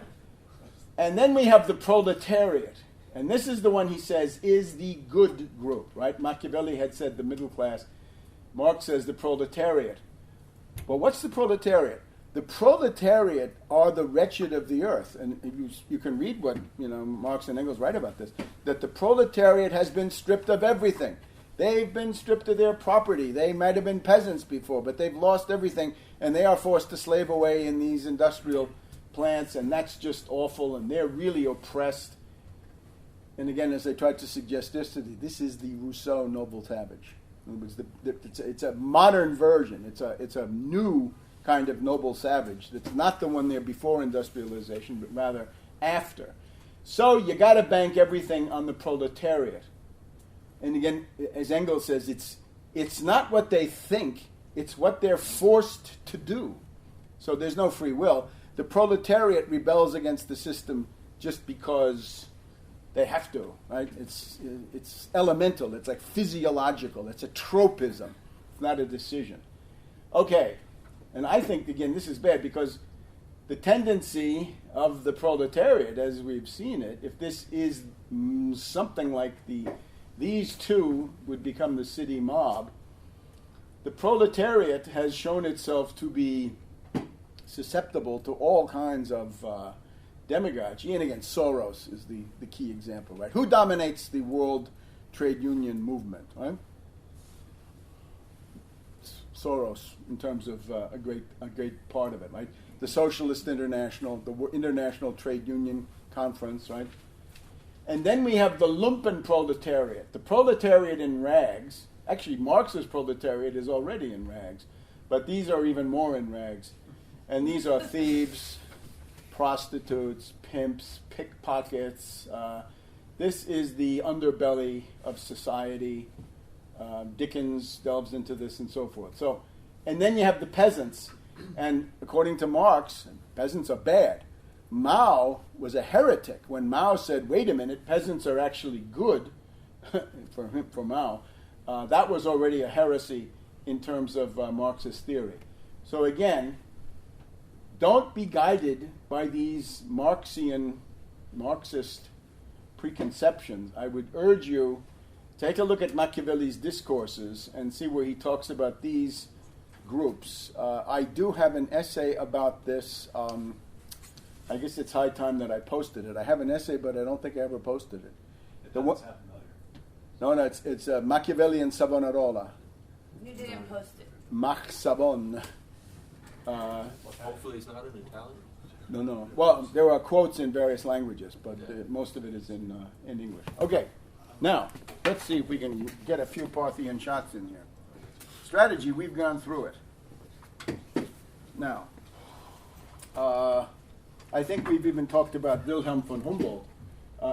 And then we have the proletariat. And this is the one he says is the good group, right? Machiavelli had said the middle class. Marx says the proletariat. Well, what's the proletariat? The proletariat are the wretched of the earth. And you can read what Marx and Engels write about this, that the proletariat has been stripped of everything. They've been stripped of their property. They might have been peasants before, but they've lost everything, and they are forced to slave away in these industrial plants, and that's just awful, and they're really oppressed. And again, as I tried to suggest yesterday, this is the Rousseau noble savage. In other words, it's a modern version. It's a new kind of noble savage. It's not the one there before industrialization, but rather after. So you got to bank everything on the proletariat. And again, as Engels says, it's not what they think, it's what they're forced to do. So there's no free will. The proletariat rebels against the system just because they have to, right? It's elemental. It's like physiological. It's a tropism. It's not a decision. Okay, and I think, again, this is bad because the tendency of the proletariat, as we've seen it, if this is something like these two would become the city mob, the proletariat has shown itself to be susceptible to all kinds of demagogy. And again, Soros is the key example, right? Who dominates the world trade union movement, right? Soros, in terms of a great part of it, right? The Socialist International, the International Trade Union Conference, right? And then we have the lumpen proletariat, the proletariat in rags. Actually, Marx's proletariat is already in rags, but these are even more in rags. And these are thieves, prostitutes, pimps, pickpockets. This is the underbelly of society. Dickens delves into this and so forth. So, and then you have the peasants. And according to Marx, peasants are bad. Mao was a heretic when Mao said, wait a minute, peasants are actually good, for Mao. That was already a heresy in terms of Marxist theory. So again, don't be guided by these Marxist preconceptions. I would urge you, take a look at Machiavelli's discourses and see where he talks about these groups. I do have an essay about this. I guess it's high time that I posted it. I have an essay, but I don't think I ever posted it. No, it's Machiavelli and Savonarola. You didn't post it. Mach-Sabon. Hopefully it's not in Italian. No. Well, there are quotes in various languages, but most of it is in English. Okay, now, let's see if we can get a few Parthian shots in here. Strategy, we've gone through it. Now, I think we've even talked about Wilhelm von Humboldt.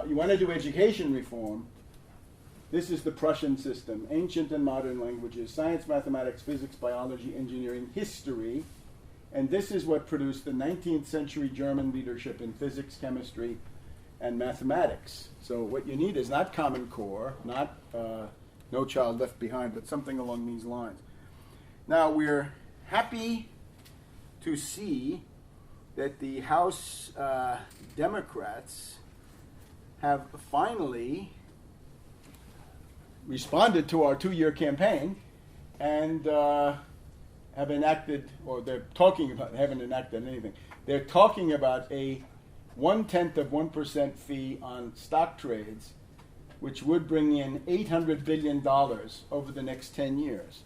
You want to do education reform, this is the Prussian system: ancient and modern languages, science, mathematics, physics, biology, engineering, history. And this is what produced the 19th century German leadership in physics, chemistry, and mathematics. So what you need is not Common Core, not No Child Left Behind, but something along these lines. Now, we're happy to see that the House Democrats have finally responded to our 2-year campaign and have enacted, or they're talking about, haven't enacted anything. They're talking about a 0.1% fee on stock trades, which would bring in $800 billion over the next 10 years.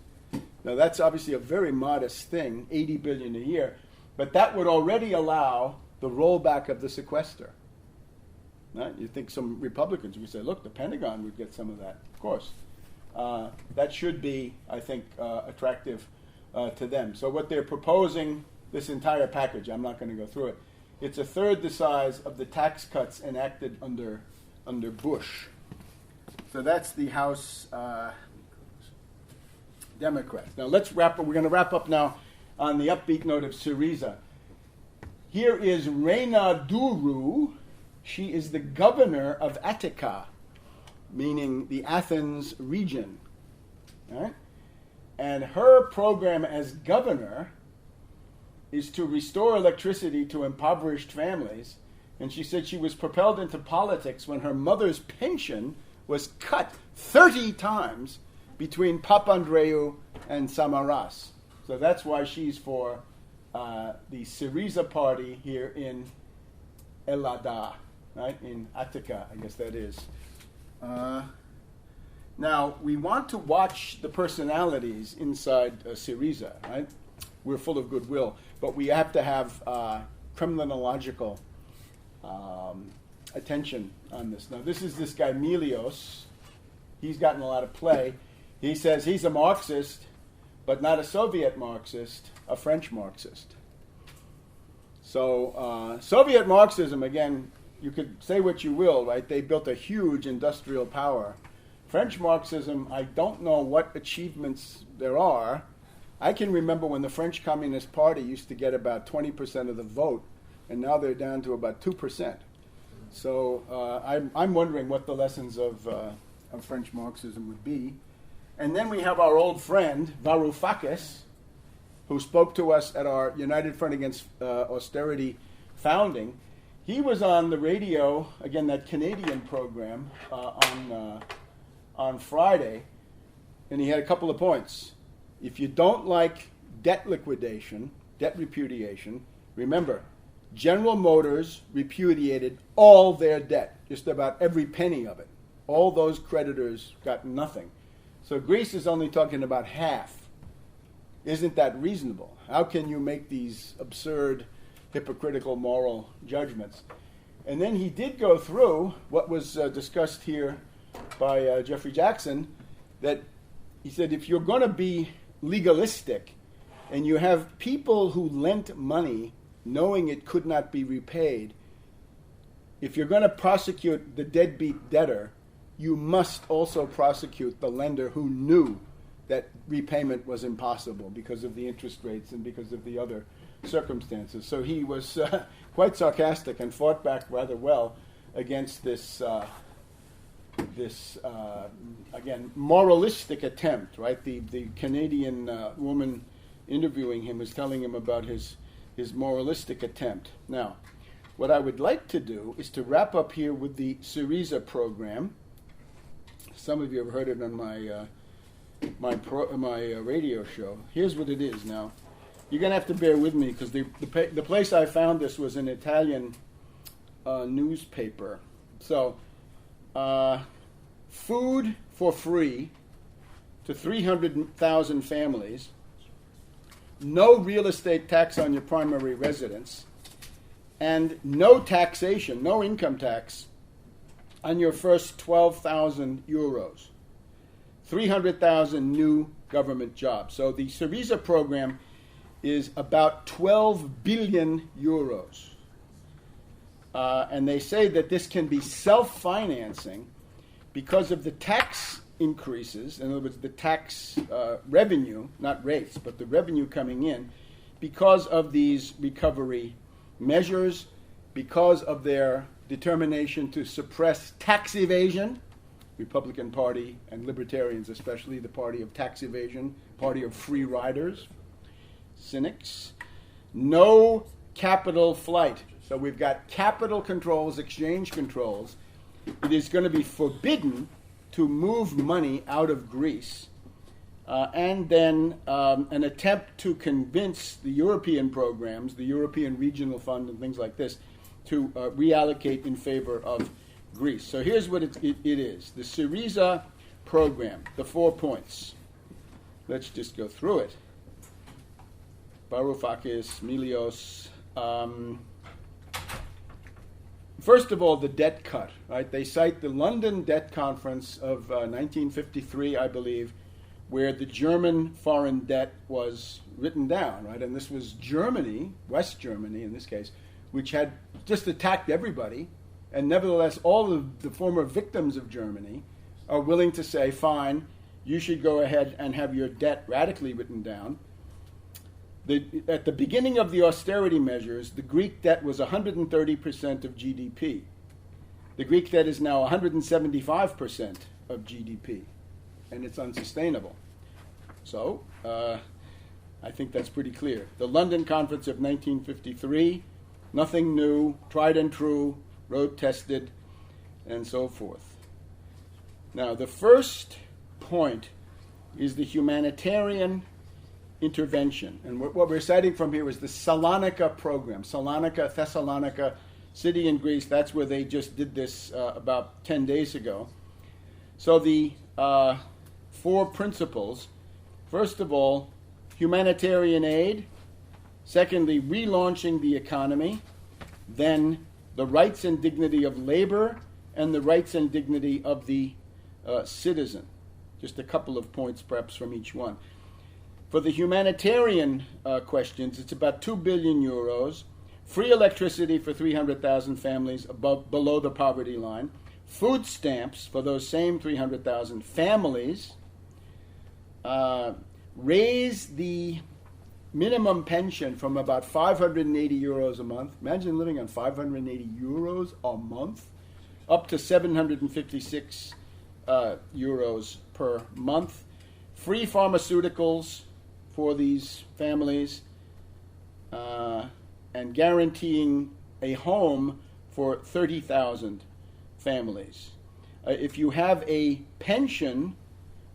Now, that's obviously a very modest thing, $80 billion a year, but that would already allow the rollback of the sequester. Now, you think some Republicans would say, look, the Pentagon would get some of that. Of course. That should be, I think, attractive to them. So what they're proposing, this entire package, I'm not going to go through it, it's a third the size of the tax cuts enacted under Bush. So that's the House Democrats. Now let's wrap up. We're going to wrap up now on the upbeat note of Syriza. Here is Reina Duru. She is the governor of Attica, meaning the Athens region. All right? And her program as governor is to restore electricity to impoverished families. And she said she was propelled into politics when her mother's pension was cut 30 times between Papandreou and Samaras. So that's why she's for the Syriza party here in Elada, right? In Attica, I guess that is. Now, we want to watch the personalities inside Syriza, right? We're full of goodwill, but we have to have criminological attention on this. Now, this is this guy, Milios. He's gotten a lot of play. He says he's a Marxist, but not a Soviet Marxist, a French Marxist. So, Soviet Marxism, again, you could say what you will, right? They built a huge industrial power. French Marxism, I don't know what achievements there are. I can remember when the French Communist Party used to get about 20% of the vote, and now they're down to about 2%. So I'm wondering what the lessons of French Marxism would be. And then we have our old friend, Varoufakis, who spoke to us at our United Front Against Austerity founding. He was on the radio, again, that Canadian program, on Friday, and he had a couple of points. If you don't like debt liquidation, debt repudiation, remember, General Motors repudiated all their debt, just about every penny of it. All those creditors got nothing. So Greece is only talking about half. Isn't that reasonable? How can you make these absurd, hypocritical moral judgments? And then he did go through what was discussed here by Jeffrey Jackson, that he said if you're going to be legalistic and you have people who lent money knowing it could not be repaid, if you're going to prosecute the deadbeat debtor, you must also prosecute the lender who knew that repayment was impossible because of the interest rates and because of the other circumstances. So he was quite sarcastic and fought back rather well against this again, moralistic attempt, right? The Canadian woman interviewing him was telling him about his moralistic attempt. Now, what I would like to do is to wrap up here with the Syriza program. Some of you have heard it on my radio show. Here's what it is now. You're going to have to bear with me because the place I found this was an Italian newspaper. So, food for free to 300,000 families no real estate tax on your primary residence, and no taxation, no income tax on your first 12,000 euros. 300,000 new government jobs. So the Syriza program is about 12 billion euros. And they say that this can be self-financing because of the tax increases, in other words, the tax revenue, not rates, but the revenue coming in, because of these recovery measures, because of their determination to suppress tax evasion, Republican Party and Libertarians especially, the party of tax evasion, party of free riders, cynics. No capital flight. So we've got capital controls, exchange controls. It is going to be forbidden to move money out of Greece. And then an attempt to convince the European programs, the European Regional Fund and things like this, to reallocate in favor of Greece. So here's what it is. The Syriza program, the 4 points. Let's just go through it. Varoufakis, Milios. First of all, the debt cut. Right? They cite the London Debt Conference of 1953, I believe, where the German foreign debt was written down. Right? And this was Germany, West Germany in this case, which had just attacked everybody. And nevertheless, all of the former victims of Germany are willing to say, fine, you should go ahead and have your debt radically written down. At the beginning of the austerity measures, the Greek debt was 130% of GDP. The Greek debt is now 175% of GDP, and it's unsustainable. So, I think that's pretty clear. The London Conference of 1953, nothing new, tried and true, road tested, and so forth. Now, the first point is the humanitarian intervention. And what we're citing from here is the Salonika program. Salonika, Thessalonica, city in Greece, that's where they just did this about 10 days ago. So the 4 principles, first of all, humanitarian aid. Secondly, relaunching the economy. Then the rights and dignity of labor and the rights and dignity of the citizen. Just a couple of points perhaps from each one. For the humanitarian questions, it's about 2 billion euros, free electricity for 300,000 families below the poverty line, food stamps for those same 300,000 families, raise the minimum pension from about 580 euros a month. Imagine living on 580 euros a month, up to 756 euros per month. Free pharmaceuticals for these families, and guaranteeing a home for 30,000 families. If you have a pension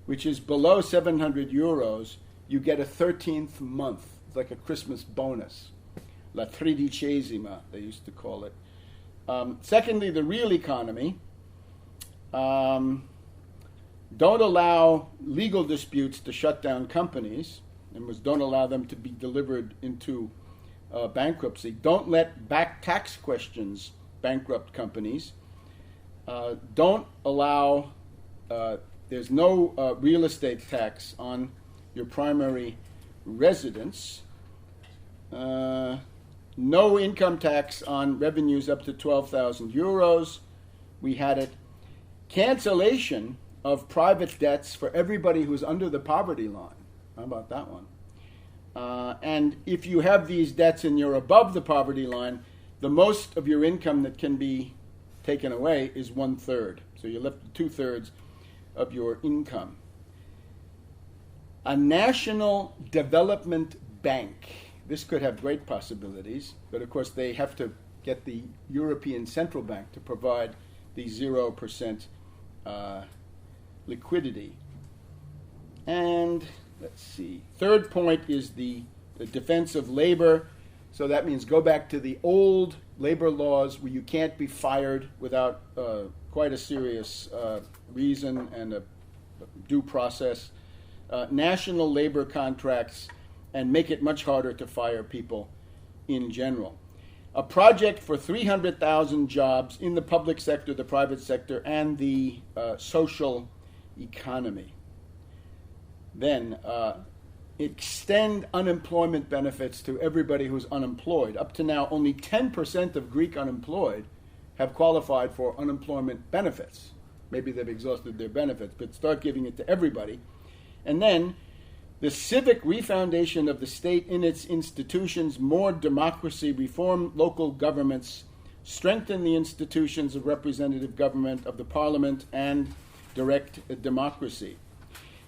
which is below 700 euros, you get a 13th month. It's like a Christmas bonus. La tredicesima, they used to call it. Secondly, the real economy. Don't allow legal disputes to shut down companies, and don't allow them to be delivered into bankruptcy. Don't let back tax questions bankrupt companies. Don't allow, there's no real estate tax on your primary residence. No income tax on revenues up to 12,000 euros. We had it. Cancellation of private debts for everybody who's under the poverty line. How about that one? And if you have these debts and you're above the poverty line, the most of your income that can be taken away is 1/3. So you're left with 2/3 of your income. A national development bank. This could have great possibilities, but of course they have to get the European Central Bank to provide the 0% liquidity. And let's see. Third point is the defense of labor. So that means go back to the old labor laws where you can't be fired without quite a serious reason and a due process. National labor contracts and make it much harder to fire people in general. A project for 300,000 jobs in the public sector, the private sector, and the social economy. Then extend unemployment benefits to everybody who's unemployed. Up to now, only 10% of Greek unemployed have qualified for unemployment benefits. Maybe they've exhausted their benefits, but start giving it to everybody. And then the civic refoundation of the state in its institutions, more democracy, reform local governments, strengthen the institutions of representative government, of the parliament, and direct democracy.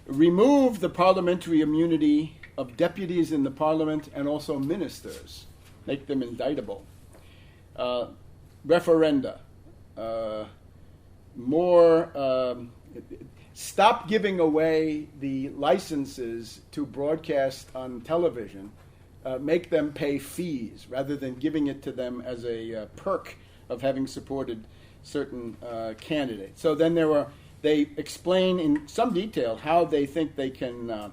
Remove the parliamentary immunity of deputies in the parliament and also ministers. Make them indictable. Referenda. Stop giving away the licenses to broadcast on television. Make them pay fees rather than giving it to them as a perk of having supported certain candidates. So then they explain in some detail how they think they can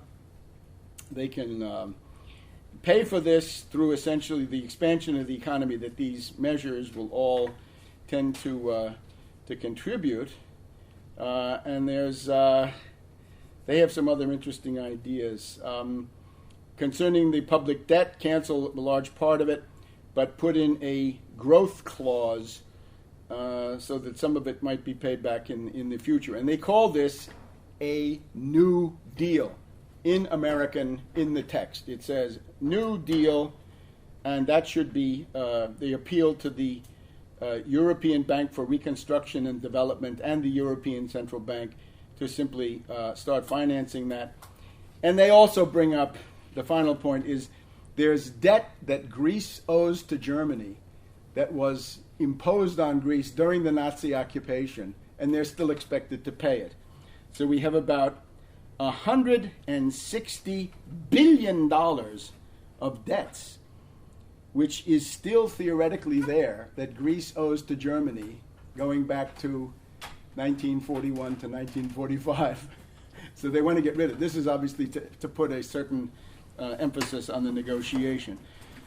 pay for this through essentially the expansion of the economy that these measures will all tend to contribute. And they have some other interesting ideas. Concerning the public debt, cancel a large part of it, but put in a growth clause so that some of it might be paid back in the future. And they call this a New Deal in American, in the text. It says New Deal, and that should be, they appeal to the European Bank for Reconstruction and Development and the European Central Bank to simply start financing that. And they also bring up, the final point is, there's debt that Greece owes to Germany that was imposed on Greece during the Nazi occupation, and they're still expected to pay it. So we have about $160 billion of debts, which is still theoretically there, that Greece owes to Germany going back to 1941 to 1945. So they want to get rid of it. This is obviously to put a certain emphasis on the negotiation.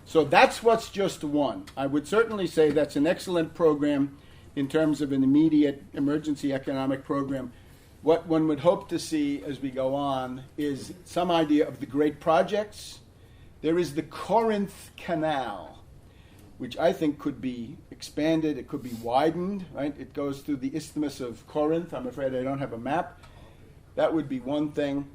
So that's what's just one. I would certainly say that's an excellent program in terms of an immediate emergency economic program. What one would hope to see as we go on is some idea of the great projects. There is the Corinth Canal, which I think could be expanded. It could be widened, right? It goes through the Isthmus of Corinth. I'm afraid I don't have a map. That would be one thing.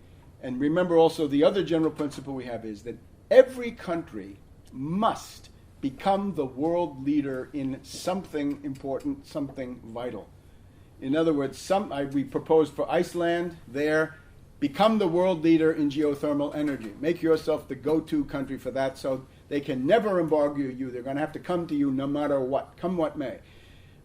And remember also the other general principle we have is that every country must become the world leader in something important, something vital. In other words, we proposed for Iceland there, become the world leader in geothermal energy. Make yourself the go-to country for that so they can never embargo you. They're going to have to come to you no matter what, come what may.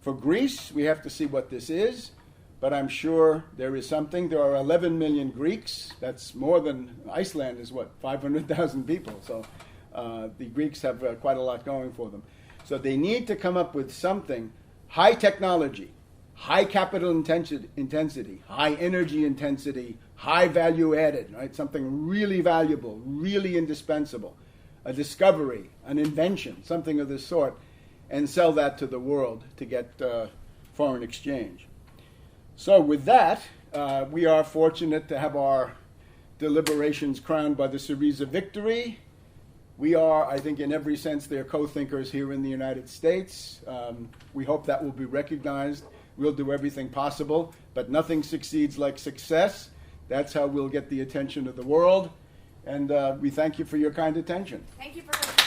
For Greece, we have to see what this is, but I'm sure there is something. There are 11 million Greeks. That's more than Iceland is, 500,000 people. So the Greeks have quite a lot going for them. So they need to come up with something, high technology, high capital intensity, high energy intensity, high value added, right? Something really valuable, really indispensable, a discovery, an invention, something of this sort, and sell that to the world to get foreign exchange. So with that, we are fortunate to have our deliberations crowned by the Syriza victory. We are, I think, in every sense, their co-thinkers here in the United States. We hope that will be recognized. We'll do everything possible, but nothing succeeds like success. That's how we'll get the attention of the world. And we thank you for your kind attention. Thank you for